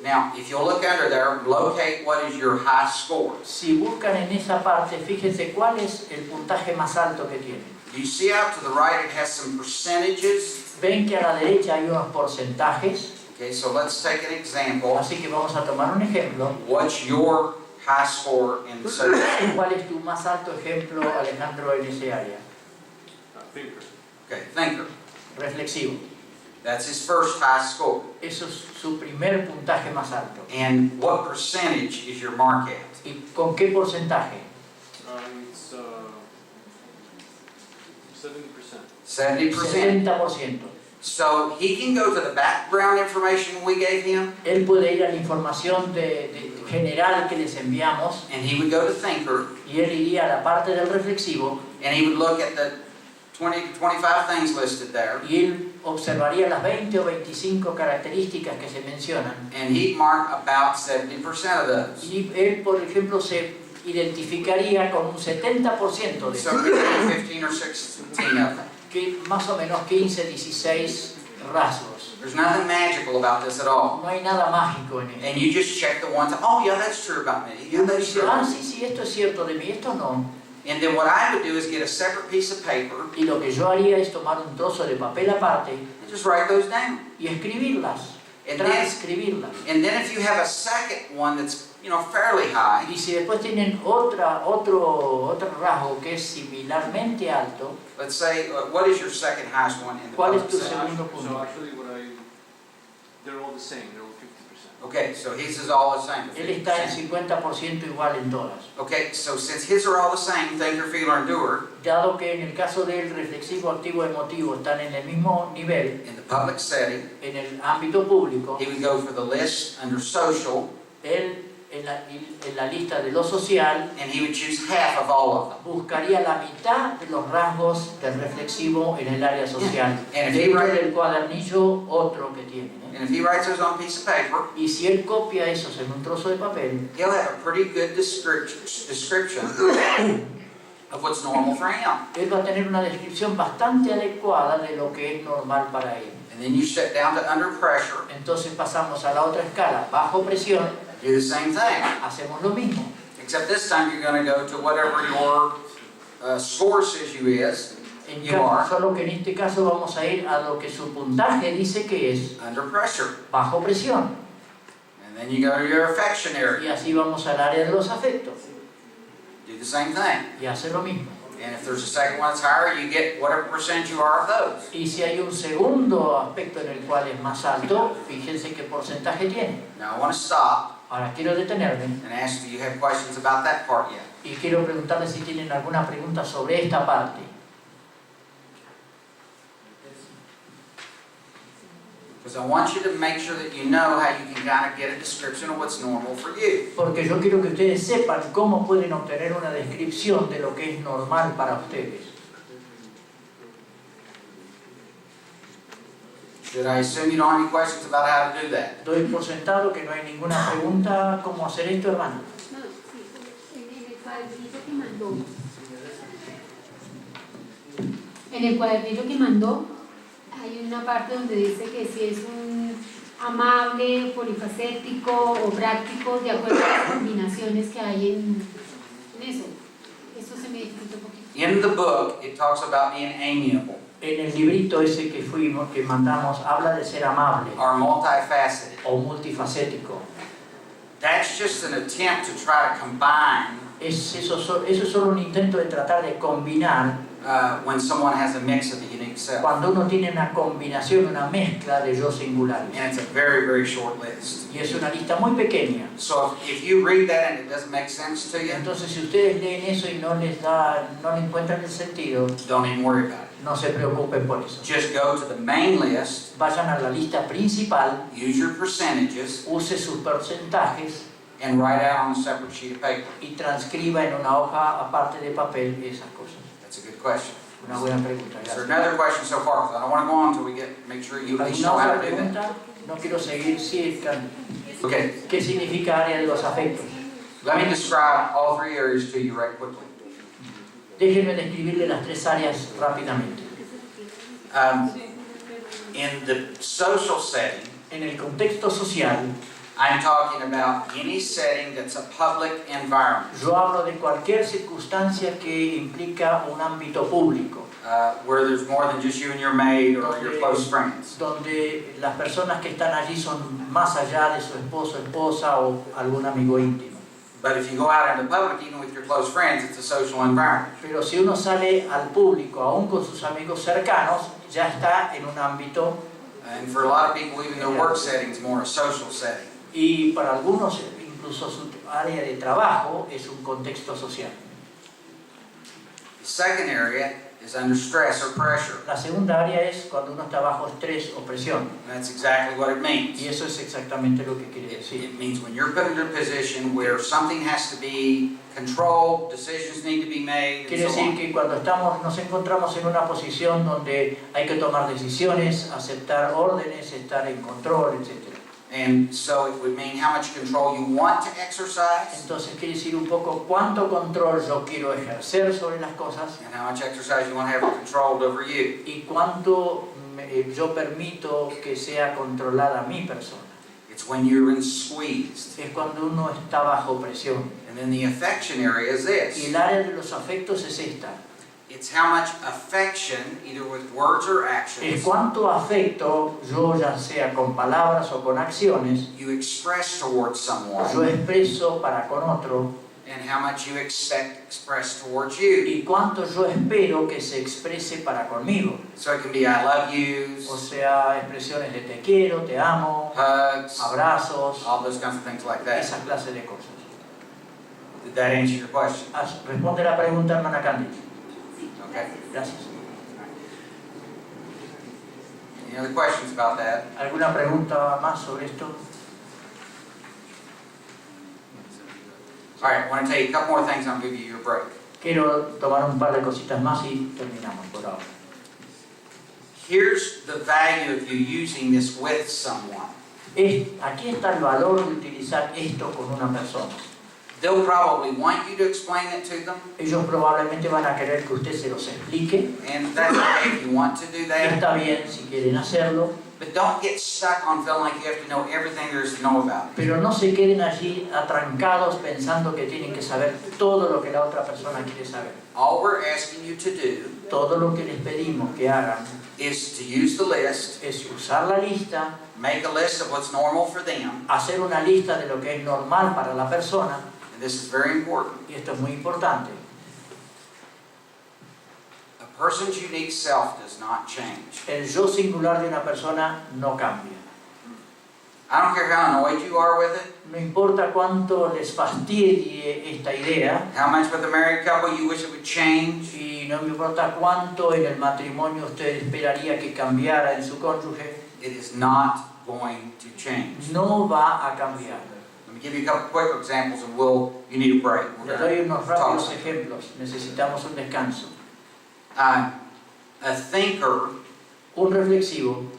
[SPEAKER 1] Now, if you'll look under there, locate what is your high score.
[SPEAKER 2] Si buscan en esa parte, fíjense cuál es el puntaje más alto que tienen.
[SPEAKER 1] Do you see out to the right it has some percentages?
[SPEAKER 2] Ven que a la derecha hay unos porcentajes,
[SPEAKER 1] Okay, so let's take an example.
[SPEAKER 2] así que vamos a tomar un ejemplo.
[SPEAKER 1] What's your high score in the social?
[SPEAKER 2] ¿Cuál es tu más alto ejemplo, Alejandro, en ese área?
[SPEAKER 1] Okay, thinker.
[SPEAKER 2] Reflexivo.
[SPEAKER 1] That's his first high score.
[SPEAKER 2] Eso es su primer puntaje más alto.
[SPEAKER 1] And what percentage is your mark at?
[SPEAKER 2] ¿Y con qué porcentaje?
[SPEAKER 3] It's 70%.
[SPEAKER 1] 70%.
[SPEAKER 2] 70%.
[SPEAKER 1] So he can go to the background information we gave him,
[SPEAKER 2] Él puede ir a la información general que les enviamos
[SPEAKER 1] and he would go to thinker,
[SPEAKER 2] y él iría a la parte del reflexivo
[SPEAKER 1] and he would look at the 20 to 25 things listed there,
[SPEAKER 2] y él observaría las 20 o 25 características que se mencionan.
[SPEAKER 1] and he'd mark about 70% of those.
[SPEAKER 2] Y él, por ejemplo, se identificaría con un 70% de
[SPEAKER 1] So between 15 or 16 of them.
[SPEAKER 2] que más o menos 15, 16 rasgos.
[SPEAKER 1] There's nothing magical about this at all.
[SPEAKER 2] No hay nada mágico en esto.
[SPEAKER 1] And you just check the ones, oh yeah, that's true about me.
[SPEAKER 2] Y
[SPEAKER 1] Yeah,
[SPEAKER 2] uno
[SPEAKER 1] that's
[SPEAKER 2] dice,
[SPEAKER 1] true.
[SPEAKER 2] ah, sí, sí, esto es cierto de mí, esto no.
[SPEAKER 1] And then what I would do is get a separate piece of paper
[SPEAKER 2] Y lo que yo haría es tomar un trozo de papel aparte
[SPEAKER 1] and just write those down.
[SPEAKER 2] y escribirlas,
[SPEAKER 1] And then,
[SPEAKER 2] transcribirlas.
[SPEAKER 1] and then if you have a second one that's, fairly high,
[SPEAKER 2] Y si después tienen otro rasgo que es similarmente alto,
[SPEAKER 1] let's say, what is your second highest one in the
[SPEAKER 2] ¿cuál es
[SPEAKER 1] public
[SPEAKER 2] tu
[SPEAKER 1] sector?
[SPEAKER 2] segundo
[SPEAKER 3] So
[SPEAKER 2] punto?
[SPEAKER 3] actually they're all the same, they're all 50%.
[SPEAKER 1] Okay, so his is all the same.
[SPEAKER 2] Él está en 50% igual en todas.
[SPEAKER 1] Okay, so since his are all the same, thinker, feeler, and doer,
[SPEAKER 2] Dado que en el caso del reflexivo, activo, emotivo están en el mismo nivel,
[SPEAKER 1] in the public setting,
[SPEAKER 2] en el ámbito público,
[SPEAKER 1] he would go for the list under social,
[SPEAKER 2] él en la lista de lo social
[SPEAKER 1] and he would choose half of all of them.
[SPEAKER 2] buscaría la mitad de los rasgos del reflexivo en el área social.
[SPEAKER 1] And if he
[SPEAKER 2] Dentro
[SPEAKER 1] writes,
[SPEAKER 2] del cuadernillo otro que tiene.
[SPEAKER 1] and if he writes those on a piece of paper,
[SPEAKER 2] Y si él copia esos en un trozo de papel,
[SPEAKER 1] he'll have a pretty good description of what's normal for him.
[SPEAKER 2] él va a tener una descripción bastante adecuada de lo que es normal para él.
[SPEAKER 1] And then you step down to under pressure,
[SPEAKER 2] Entonces pasamos a la otra escala, bajo presión,
[SPEAKER 1] do the same thing.
[SPEAKER 2] hacemos lo mismo.
[SPEAKER 1] Except this time you're going to go to whatever your score says you is,
[SPEAKER 2] Solo que en este caso vamos a ir a lo que su puntaje dice que es
[SPEAKER 1] under pressure.
[SPEAKER 2] bajo presión.
[SPEAKER 1] And then you go to your affection area,
[SPEAKER 2] Y así vamos al área de los afectos
[SPEAKER 1] do the same thing.
[SPEAKER 2] y hace lo mismo.
[SPEAKER 1] And if there's a second one that's higher, you get whatever percent you are of those.
[SPEAKER 2] Y si hay un segundo aspecto en el cual es más alto, fíjense qué porcentaje tiene.
[SPEAKER 1] Now I want to stop
[SPEAKER 2] Ahora quiero detenerme
[SPEAKER 1] and ask, do you have questions about that part yet?
[SPEAKER 2] y quiero preguntarles si tienen alguna pregunta sobre esta parte.
[SPEAKER 1] Because I want you to make sure that you know how you can kind of get a description of what's normal for you.
[SPEAKER 2] Porque yo quiero que ustedes sepan cómo pueden obtener una descripción de lo que es normal para ustedes.
[SPEAKER 1] Should I assume you don't have any questions about how to do that?
[SPEAKER 2] Doy por sentado que no hay ninguna pregunta cómo hacer esto, hermano.
[SPEAKER 4] No, sí, en el cuadernillo que mandó. En el cuadernillo que mandó, hay una parte donde dice que si es un amable, polifacético o práctico, de acuerdo a las combinaciones que hay en eso. Eso se me dificulta un poquito.
[SPEAKER 1] In the book, it talks about being amiable.
[SPEAKER 2] En el librito ese que mandamos, habla de ser amable
[SPEAKER 1] or multifaceted.
[SPEAKER 2] o multifacético.
[SPEAKER 1] That's just an attempt to try to combine
[SPEAKER 2] Eso es solo un intento de tratar de combinar
[SPEAKER 1] when someone has a mix of the unique self.
[SPEAKER 2] cuando uno tiene una combinación, una mezcla de yo singulares.
[SPEAKER 1] And it's a very, very short list.
[SPEAKER 2] Y es una lista muy pequeña.
[SPEAKER 1] So if you read that and it doesn't make sense to you,
[SPEAKER 2] Entonces, si ustedes leen eso y no le encuentran el sentido,
[SPEAKER 1] don't even worry about it.
[SPEAKER 2] no se preocupen por eso.
[SPEAKER 1] Just go to the main list,
[SPEAKER 2] Vayan a la lista principal,
[SPEAKER 1] use your percentages,
[SPEAKER 2] use sus porcentajes
[SPEAKER 1] and write out on a separate sheet of paper.
[SPEAKER 2] y transcriba en una hoja aparte de papel esas cosas.
[SPEAKER 1] That's a good question.
[SPEAKER 2] Una buena pregunta.
[SPEAKER 1] Is there
[SPEAKER 2] Gracias.
[SPEAKER 1] another question so far? Because I don't want to go on until we make sure you at least know
[SPEAKER 2] ¿Alguna
[SPEAKER 1] how
[SPEAKER 2] otra
[SPEAKER 1] to do that.
[SPEAKER 2] pregunta? No quiero seguir. Sí,
[SPEAKER 1] Okay,
[SPEAKER 2] ¿qué significa área de los afectos?
[SPEAKER 1] let me describe all three areas to you right quickly.
[SPEAKER 2] Déjenme describirle las tres áreas rápidamente.
[SPEAKER 1] In the social setting,
[SPEAKER 2] En el contexto social,
[SPEAKER 1] I'm talking about any setting that's a public environment,
[SPEAKER 2] yo hablo de cualquier circunstancia que implica un ámbito público,
[SPEAKER 1] where there's more than just you and your maid or your close friends.
[SPEAKER 2] donde las personas que están allí son más allá de su esposo, esposa o algún amigo íntimo.
[SPEAKER 1] But if you go out into public, even with your close friends, it's a social environment.
[SPEAKER 2] Pero si uno sale al público, aún con sus amigos cercanos, ya está en un ámbito,
[SPEAKER 1] And for a lot of people, even their work setting's more a social setting.
[SPEAKER 2] y para algunos incluso su área de trabajo es un contexto social.
[SPEAKER 1] The second area is under stress or pressure.
[SPEAKER 2] La segunda área es cuando uno está bajo estrés o presión,
[SPEAKER 1] And that's exactly what it means.
[SPEAKER 2] y eso es exactamente lo que quiere decir.
[SPEAKER 1] It means when you're put into a position where something has to be controlled, decisions need to be made,
[SPEAKER 2] Quiere
[SPEAKER 1] and so
[SPEAKER 2] decir
[SPEAKER 1] on.
[SPEAKER 2] que cuando nos encontramos en una posición donde hay que tomar decisiones, aceptar órdenes, estar en control, etc.
[SPEAKER 1] And so it would mean how much control you want to exercise
[SPEAKER 2] Entonces quiere decir un poco cuánto control yo quiero ejercer sobre las cosas
[SPEAKER 1] and how much exercise you want to have controlled over you.
[SPEAKER 2] y cuánto yo permito que sea controlada mi persona.
[SPEAKER 1] It's when you're in squeezed.
[SPEAKER 2] Es cuando uno está bajo presión.
[SPEAKER 1] And then the affection area is
[SPEAKER 2] Y
[SPEAKER 1] this.
[SPEAKER 2] el área de los afectos es esta.
[SPEAKER 1] It's how much affection, either with words or
[SPEAKER 2] Es
[SPEAKER 1] actions,
[SPEAKER 2] cuánto afecto yo, ya sea con palabras o con acciones,
[SPEAKER 1] you express towards
[SPEAKER 2] yo
[SPEAKER 1] someone
[SPEAKER 2] expreso para con otro
[SPEAKER 1] and how much you expect expressed towards you.
[SPEAKER 2] y cuánto yo espero que se exprese para conmigo.
[SPEAKER 1] So it can be I love yous,
[SPEAKER 2] O sea, expresiones de te quiero, te amo,
[SPEAKER 1] hugs,
[SPEAKER 2] abrazos,
[SPEAKER 1] all those kinds of things like that.
[SPEAKER 2] esa clase de cosas.
[SPEAKER 1] Did that answer your question?
[SPEAKER 2] Responde la pregunta, hermana Candy.
[SPEAKER 1] Okay.
[SPEAKER 2] Gracias.
[SPEAKER 1] Any other questions about that?
[SPEAKER 2] ¿Alguna pregunta más sobre esto?
[SPEAKER 1] All right, I want to tell you a couple more things and I'll give you your break.
[SPEAKER 2] Quiero tomar un par de cositas más y terminamos por ahora.
[SPEAKER 1] Here's the value of you using this with someone.
[SPEAKER 2] Aquí está el valor de utilizar esto con una persona.
[SPEAKER 1] They'll probably want you to explain it to them,
[SPEAKER 2] Ellos probablemente van a querer que usted se los explique.
[SPEAKER 1] and that's okay if you want to do that.
[SPEAKER 2] Está bien si quieren hacerlo,
[SPEAKER 1] But don't get stuck on feeling like you have to know everything there is to know about it.
[SPEAKER 2] pero no se queden allí atrancados pensando que tienen que saber todo lo que la otra persona quiere saber.
[SPEAKER 1] All we're asking you to do
[SPEAKER 2] Todo lo que les pedimos que hagan
[SPEAKER 1] is to use the list,
[SPEAKER 2] es usar la lista,
[SPEAKER 1] make a list of what's normal for them,
[SPEAKER 2] hacer una lista de lo que es normal para la persona,
[SPEAKER 1] and this is very important.
[SPEAKER 2] y esto es muy importante.
[SPEAKER 1] A person's unique self does not change.
[SPEAKER 2] El yo singular de una persona no cambia.
[SPEAKER 1] I don't care how annoyed you are with it,
[SPEAKER 2] No importa cuánto les fastidie esta idea,
[SPEAKER 1] how much with a married couple you wish it would change,
[SPEAKER 2] y no me importa cuánto en el matrimonio usted esperaría que cambiara en su cónyuge,
[SPEAKER 1] it is not going to change.
[SPEAKER 2] no va a cambiar.
[SPEAKER 1] Let me give you a couple quick examples and you need a break. We're
[SPEAKER 2] Les
[SPEAKER 1] gonna
[SPEAKER 2] doy unos
[SPEAKER 1] talk
[SPEAKER 2] rápidos
[SPEAKER 1] some.
[SPEAKER 2] ejemplos. Necesitamos un descanso.
[SPEAKER 1] A thinker,
[SPEAKER 2] Un reflexivo.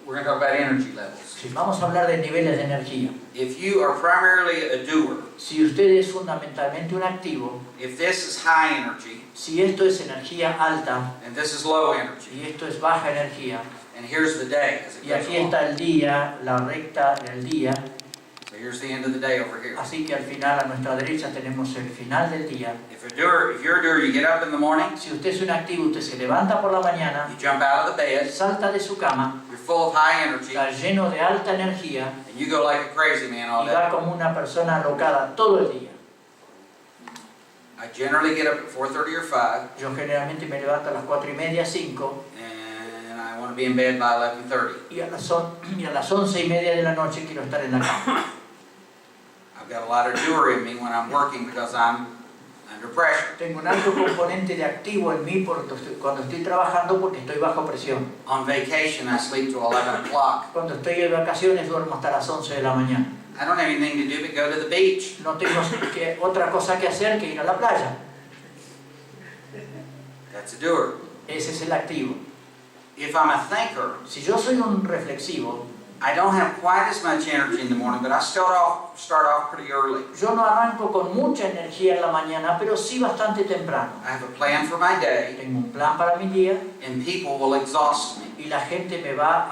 [SPEAKER 1] we're going to talk about energy levels.
[SPEAKER 2] Si vamos a hablar de niveles de energía.
[SPEAKER 1] If you are primarily a doer,
[SPEAKER 2] Si usted es fundamentalmente un activo,
[SPEAKER 1] if this is high energy
[SPEAKER 2] si esto es energía alta
[SPEAKER 1] and this is low energy,
[SPEAKER 2] y esto es baja energía,
[SPEAKER 1] and here's the day as it
[SPEAKER 2] y
[SPEAKER 1] goes
[SPEAKER 2] aquí
[SPEAKER 1] along.
[SPEAKER 2] está el día, la recta del día,
[SPEAKER 1] So here's the end of the day over here.
[SPEAKER 2] Así que al final a nuestra derecha tenemos el final del día.
[SPEAKER 1] If you're a doer, you get up in the morning,
[SPEAKER 2] Si usted es un activo, usted se levanta por la mañana,
[SPEAKER 1] you jump out of the bed,
[SPEAKER 2] salta de su cama,
[SPEAKER 1] you're full of high energy,
[SPEAKER 2] está lleno de alta energía
[SPEAKER 1] and you go like a crazy man all
[SPEAKER 2] y
[SPEAKER 1] day.
[SPEAKER 2] va como una persona alocada todo el día.
[SPEAKER 1] I generally get up at 4:30 or 5,
[SPEAKER 2] Yo generalmente me levanto a las 4:30, 5
[SPEAKER 1] and I want to be in bed by 11:30.
[SPEAKER 2] y a las 11:30 de la noche quiero estar en la cama.
[SPEAKER 1] I've got a lot of doer in me when I'm working because I'm under pressure.
[SPEAKER 2] Tengo un alto componente de activo en mí cuando estoy trabajando porque estoy bajo presión.
[SPEAKER 1] On vacation, I sleep till 11 o'clock.
[SPEAKER 2] Cuando estoy de vacaciones duermo hasta las 11 de la mañana.
[SPEAKER 1] I don't have anything to do but go to the beach.
[SPEAKER 2] No tengo otra cosa que hacer que ir a la playa.
[SPEAKER 1] That's a doer.
[SPEAKER 2] Ese es el activo.
[SPEAKER 1] If I'm a thinker,
[SPEAKER 2] Si yo soy un reflexivo,
[SPEAKER 1] I don't have quite as much energy in the morning, but I start off pretty early.
[SPEAKER 2] yo no arranco con mucha energía en la mañana, pero sí bastante temprano.
[SPEAKER 1] I have a plan for my day,
[SPEAKER 2] Tengo un plan para mi día
[SPEAKER 1] and people will exhaust me.
[SPEAKER 2] y la gente me va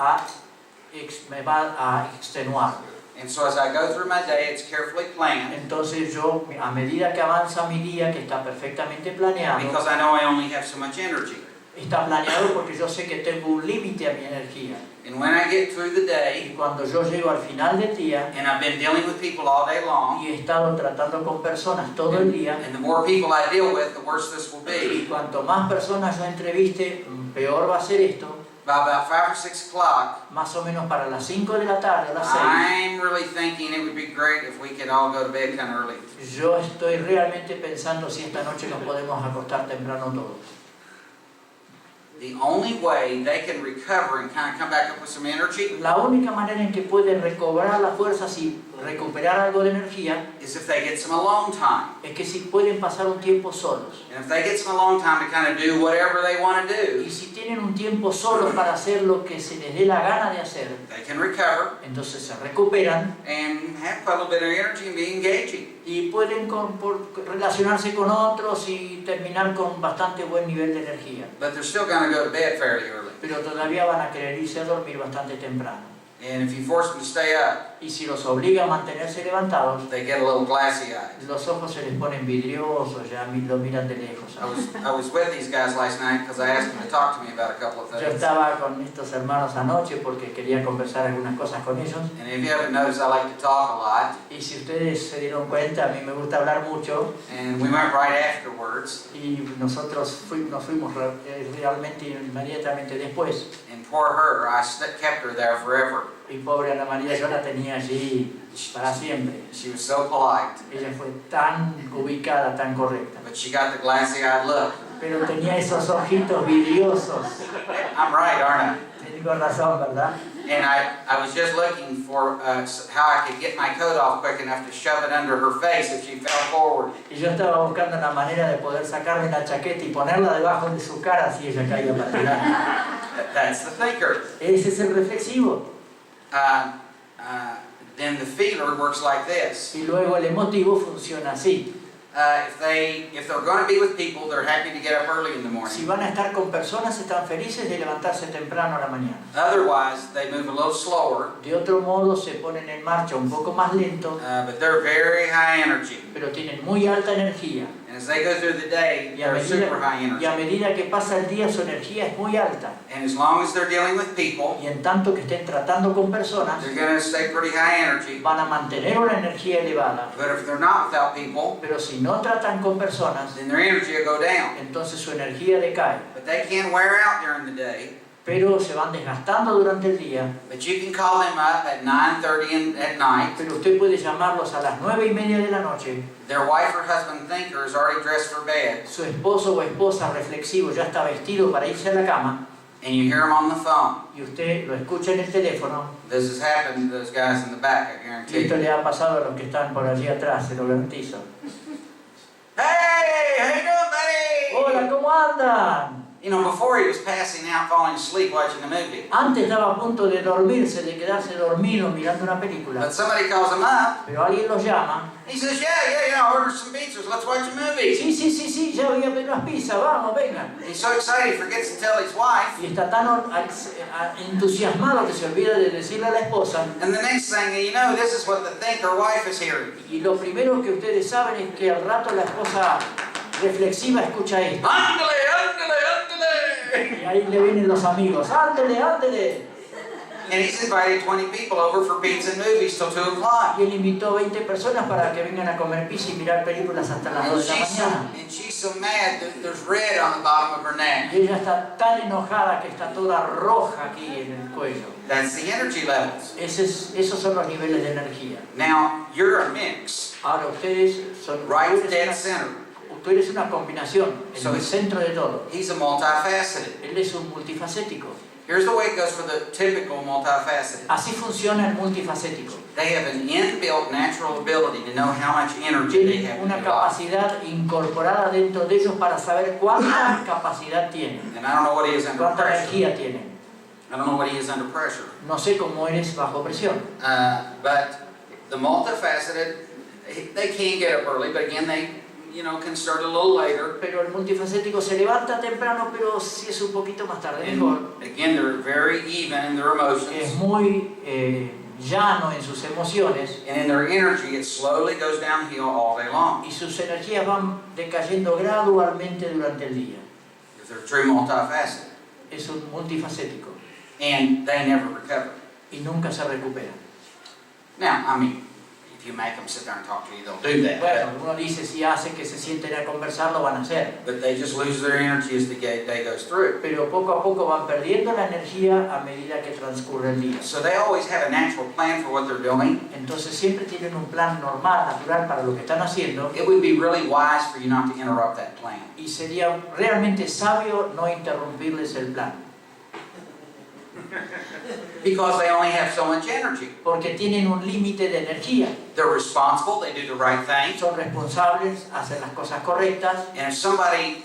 [SPEAKER 2] a extenuar.
[SPEAKER 1] And so as I go through my day, it's carefully planned
[SPEAKER 2] Entonces yo, a medida que avanza mi día, que está perfectamente planeado,
[SPEAKER 1] because I know I only have so much energy.
[SPEAKER 2] está planeado porque yo sé que tengo un límite a mi energía.
[SPEAKER 1] And when I get through the
[SPEAKER 2] Y
[SPEAKER 1] day,
[SPEAKER 2] cuando yo llego al final del día
[SPEAKER 1] and I've been dealing with people all day long,
[SPEAKER 2] y he estado tratando con personas todo el día,
[SPEAKER 1] and the more people I deal with, the worse this will
[SPEAKER 2] y
[SPEAKER 1] be.
[SPEAKER 2] cuanto más personas yo entreviste, peor va a ser esto.
[SPEAKER 1] By about 5 or 6 o'clock,
[SPEAKER 2] Más o menos para las 5 de la tarde, a las 6,
[SPEAKER 1] I'm really thinking it would be great if we could all go to bed kind of early.
[SPEAKER 2] yo estoy realmente pensando si esta noche nos podemos acostar temprano todos.
[SPEAKER 1] The only way they can recover and kind of come back up with some energy
[SPEAKER 2] La única manera en que pueden recobrar las fuerzas y recuperar algo de energía
[SPEAKER 1] is if they get some alone time.
[SPEAKER 2] es que si pueden pasar un tiempo solos.
[SPEAKER 1] And if they get some alone time to kind of do whatever they want to do,
[SPEAKER 2] Y si tienen un tiempo solos para hacer lo que se les dé la gana de hacer,
[SPEAKER 1] they can recover
[SPEAKER 2] entonces se recuperan
[SPEAKER 1] and have quite a little bit of energy and be engaging.
[SPEAKER 2] y pueden relacionarse con otros y terminar con bastante buen nivel de energía.
[SPEAKER 1] But they're still going to go to bed fairly early.
[SPEAKER 2] Pero todavía van a querer irse a dormir bastante temprano.
[SPEAKER 1] And if you force them to stay up,
[SPEAKER 2] Y si los obliga a mantenerse levantados,
[SPEAKER 1] they get a little glassy-eyed.
[SPEAKER 2] los ojos se les ponen vidriosos, ya lo miran de lejos.
[SPEAKER 1] I was with these guys last night because I asked them to talk to me about a couple of
[SPEAKER 2] Yo
[SPEAKER 1] things.
[SPEAKER 2] estaba con estos hermanos anoche porque quería conversar algunas cosas con ellos.
[SPEAKER 1] And if you haven't noticed, I like to talk a lot.
[SPEAKER 2] Y si ustedes se dieron cuenta, a mí me gusta hablar mucho.
[SPEAKER 1] And we went right afterwards.
[SPEAKER 2] Y nosotros nos fuimos realmente inmediatamente después.
[SPEAKER 1] And poor her, I kept her there forever.
[SPEAKER 2] Y pobre Ana María, yo la tenía allí para siempre.
[SPEAKER 1] She was so polite,
[SPEAKER 2] Ella fue tan ubicada, tan correcta.
[SPEAKER 1] but she got the glassy-eyed look.
[SPEAKER 2] Pero tenía esos ojitos vidriosos.
[SPEAKER 1] I'm right, aren't
[SPEAKER 2] Tengo razón, ¿verdad?
[SPEAKER 1] I? And I was just looking for how I could get my coat off quick enough to shove it under her face if she fell forward.
[SPEAKER 2] Y yo estaba buscando una manera de poder sacarme la chaqueta y ponerla debajo de su cara si ella caía para adelante.
[SPEAKER 1] That's the thinker.
[SPEAKER 2] Ese es el reflexivo.
[SPEAKER 1] Then the feeler works like this.
[SPEAKER 2] Y luego el emotivo funciona así.
[SPEAKER 1] If they're going to be with people, they're happy to get up early in the
[SPEAKER 2] Si
[SPEAKER 1] morning.
[SPEAKER 2] van a estar con personas, están felices de levantarse temprano a la mañana.
[SPEAKER 1] Otherwise, they move a little slower,
[SPEAKER 2] De otro modo, se ponen en marcha un poco más lento,
[SPEAKER 1] but they're very high energy.
[SPEAKER 2] pero tienen muy alta energía.
[SPEAKER 1] And as they go through the day,
[SPEAKER 2] Y a
[SPEAKER 1] they're super high
[SPEAKER 2] medida,
[SPEAKER 1] energy.
[SPEAKER 2] y a medida que pasa el día, su energía es muy alta.
[SPEAKER 1] And as long as they're dealing with people,
[SPEAKER 2] Y en tanto que estén tratando con personas,
[SPEAKER 1] they're going to stay pretty high energy.
[SPEAKER 2] van a mantener una energía elevada.
[SPEAKER 1] But if they're not without people,
[SPEAKER 2] Pero si no tratan con personas,
[SPEAKER 1] then their energy will go down.
[SPEAKER 2] entonces su energía decae.
[SPEAKER 1] But they can wear out during the day.
[SPEAKER 2] Pero se van desgastando durante el día.
[SPEAKER 1] But you can call them up at 9:30 at night.
[SPEAKER 2] Pero usted puede llamarlos a las 9:30 de la noche.
[SPEAKER 1] Their wife or husband thinker is already dressed for bed.
[SPEAKER 2] Su esposo o esposa reflexivo ya está vestido para irse a la cama.
[SPEAKER 1] And you hear them on the phone.
[SPEAKER 2] Y usted lo escucha en el teléfono.
[SPEAKER 1] This has happened to those guys in the back, I
[SPEAKER 2] Y
[SPEAKER 1] guarantee
[SPEAKER 2] esto
[SPEAKER 1] you.
[SPEAKER 2] le ha pasado a los que están por allí atrás, se lo garantizo.
[SPEAKER 1] Hey, how you doing, buddy?
[SPEAKER 2] Hola, ¿cómo andan?
[SPEAKER 1] You know, before he was passing out, falling asleep watching a movie.
[SPEAKER 2] Antes estaba a punto de dormirse, de quedarse dormido mirando una película.
[SPEAKER 1] But somebody calls him up.
[SPEAKER 2] Pero alguien lo llama.
[SPEAKER 1] He says, yeah, order some pizzas. Let's watch a movie.
[SPEAKER 2] Sí, ya voy a pedir unas pizzas, vamos, vengan.
[SPEAKER 1] He's so excited he forgets to tell his wife.
[SPEAKER 2] Y está tan entusiasmado que se olvida de decirle a la esposa.
[SPEAKER 1] And the next thing you know, this is what the thinker wife is hearing.
[SPEAKER 2] Y lo primero que ustedes saben es que al rato la esposa reflexiva escucha esto.
[SPEAKER 1] Ándale, ándale, ándale.
[SPEAKER 2] Y ahí le vienen los amigos. Ándele, ándele.
[SPEAKER 1] And he's invited 20 people over for pizza and movies till 2 o'clock.
[SPEAKER 2] Y él invitó 20 personas para que vengan a comer pizza y mirar películas hasta las 2 de la mañana.
[SPEAKER 1] And she's so mad that there's red on the bottom of her neck.
[SPEAKER 2] Y ella está tan enojada que está toda roja aquí en el cuello.
[SPEAKER 1] That's the energy levels.
[SPEAKER 2] Esos son los niveles de energía.
[SPEAKER 1] Now, you're a mix.
[SPEAKER 2] Ahora ustedes son
[SPEAKER 1] Right dead center.
[SPEAKER 2] tú eres una combinación, en el centro de todo.
[SPEAKER 1] He's a multifaceted.
[SPEAKER 2] Él es un multifacético.
[SPEAKER 1] Here's the way it goes for the typical multifaceted.
[SPEAKER 2] Así funciona el multifacético.
[SPEAKER 1] They have an inbuilt natural ability to know how much energy they
[SPEAKER 2] Tienen
[SPEAKER 1] have
[SPEAKER 2] una
[SPEAKER 1] in their body.
[SPEAKER 2] capacidad incorporada dentro de ellos para saber cuánta capacidad tienen,
[SPEAKER 1] And I don't know what he is under
[SPEAKER 2] cuánta
[SPEAKER 1] pressure.
[SPEAKER 2] energía tienen.
[SPEAKER 1] I don't know what he is under pressure.
[SPEAKER 2] No sé cómo eres bajo presión.
[SPEAKER 1] But the multifaceted, they can get up early, but again, they can start a little later.
[SPEAKER 2] Pero el multifacético se levanta temprano, pero sí es un poquito más tarde, mejor.
[SPEAKER 1] And again, they're very even in their
[SPEAKER 2] Es
[SPEAKER 1] emotions.
[SPEAKER 2] muy llano en sus emociones
[SPEAKER 1] And in their energy, it slowly goes downhill all day long.
[SPEAKER 2] y sus energías van decayendo gradualmente durante el día.
[SPEAKER 1] If they're true multifaceted.
[SPEAKER 2] Es un multifacético
[SPEAKER 1] And they never recover.
[SPEAKER 2] y nunca se recupera.
[SPEAKER 1] Now, I mean, if you make them sit there and talk to you, they'll do that.
[SPEAKER 2] Bueno, uno dice si hace que se sienten a conversar, lo van a hacer.
[SPEAKER 1] But they just lose their energy as the day goes through.
[SPEAKER 2] Pero poco a poco van perdiendo la energía a medida que transcurre el día.
[SPEAKER 1] So they always have a natural plan for what they're doing.
[SPEAKER 2] Entonces siempre tienen un plan normal, natural para lo que están haciendo
[SPEAKER 1] It would be really wise for you not to interrupt that plan.
[SPEAKER 2] y sería realmente sabio no interrumpirles el plan.
[SPEAKER 1] Because they only have so much energy.
[SPEAKER 2] Porque tienen un límite de energía.
[SPEAKER 1] They're responsible, they do the right thing.
[SPEAKER 2] Son responsables, hacen las cosas correctas.
[SPEAKER 1] And if somebody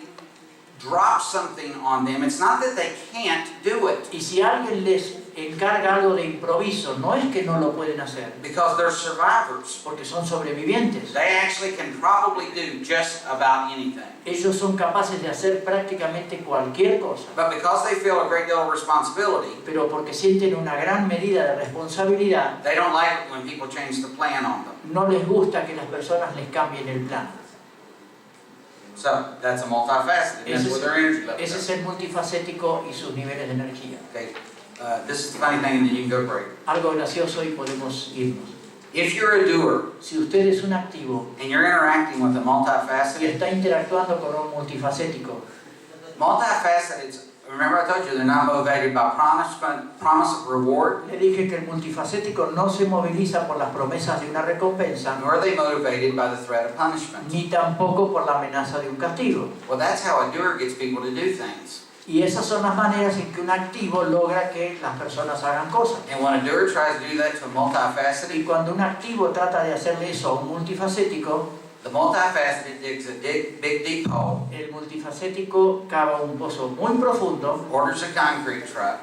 [SPEAKER 1] drops something on them, it's not that they can't do it.
[SPEAKER 2] Y si alguien les encarga algo de improviso, no es que no lo pueden hacer,
[SPEAKER 1] Because they're survivors.
[SPEAKER 2] porque son sobrevivientes.
[SPEAKER 1] They actually can probably do just about anything.
[SPEAKER 2] Ellos son capaces de hacer prácticamente cualquier cosa.
[SPEAKER 1] But because they feel a great deal of responsibility,
[SPEAKER 2] Pero porque sienten una gran medida de responsabilidad,
[SPEAKER 1] they don't like it when people change the plan on them.
[SPEAKER 2] no les gusta que las personas les cambien el plan.
[SPEAKER 1] So that's a multifaceted. That's where their energy levels
[SPEAKER 2] Ese es
[SPEAKER 1] are.
[SPEAKER 2] el multifacético y sus niveles de energía.
[SPEAKER 1] Okay. This is the funny thing, and then you can go break.
[SPEAKER 2] Algo gracioso y podemos irnos.
[SPEAKER 1] If you're a doer
[SPEAKER 2] Si usted es un activo
[SPEAKER 1] and you're interacting with a
[SPEAKER 2] y
[SPEAKER 1] multifaceted,
[SPEAKER 2] está interactuando con un multifacético,
[SPEAKER 1] multifaceted, remember I told you they're not motivated by promise of reward,
[SPEAKER 2] le dije que el multifacético no se moviliza por las promesas de una recompensa,
[SPEAKER 1] nor are they motivated by the threat of punishment.
[SPEAKER 2] ni tampoco por la amenaza de un castigo.
[SPEAKER 1] Well, that's how a doer gets people to do things.
[SPEAKER 2] Y esas son las maneras en que un activo logra que las personas hagan cosas.
[SPEAKER 1] And when a doer tries to do that to a multifaceted,
[SPEAKER 2] Y cuando un activo trata de hacerle eso a un multifacético,
[SPEAKER 1] the multifaceted digs a big deep hole,
[SPEAKER 2] el multifacético cava un pozo muy profundo,
[SPEAKER 1] orders a concrete truck,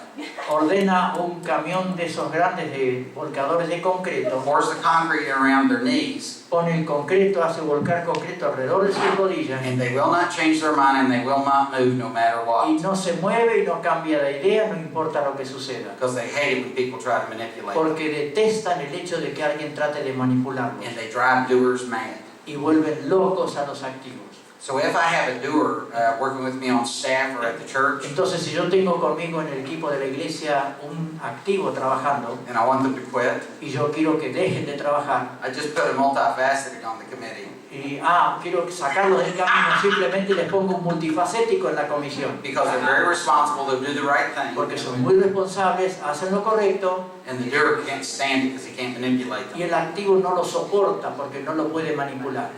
[SPEAKER 2] ordena un camión de esos grandes de volcadores de concreto,
[SPEAKER 1] pours the concrete around their knees,
[SPEAKER 2] pone el concreto, hace volcar concreto alrededor de sus rodillas
[SPEAKER 1] and they will not change their mind and they will not move no matter
[SPEAKER 2] y
[SPEAKER 1] what.
[SPEAKER 2] no se mueve y no cambia de idea, no importa lo que suceda.
[SPEAKER 1] Because they hate it when people try to manipulate them.
[SPEAKER 2] Porque detestan el hecho de que alguien trate de manipularlos
[SPEAKER 1] And they drive doers mad.
[SPEAKER 2] y vuelven locos a los activos.
[SPEAKER 1] So if I have a doer working with me on staff or at the church,
[SPEAKER 2] Entonces, si yo tengo conmigo en el equipo de la iglesia un activo trabajando
[SPEAKER 1] and I want them to quit,
[SPEAKER 2] y yo quiero que dejen de trabajar
[SPEAKER 1] I just put a multifaceted on the committee.
[SPEAKER 2] y quiero sacarlos del camino, simplemente les pongo un multifacético en la comisión.
[SPEAKER 1] Because they're very responsible, they'll do the right
[SPEAKER 2] Porque
[SPEAKER 1] thing,
[SPEAKER 2] son muy responsables, hacen lo correcto
[SPEAKER 1] and the doer can't stand it because he can't manipulate
[SPEAKER 2] y
[SPEAKER 1] them.
[SPEAKER 2] el activo no lo soporta porque no lo puede manipular.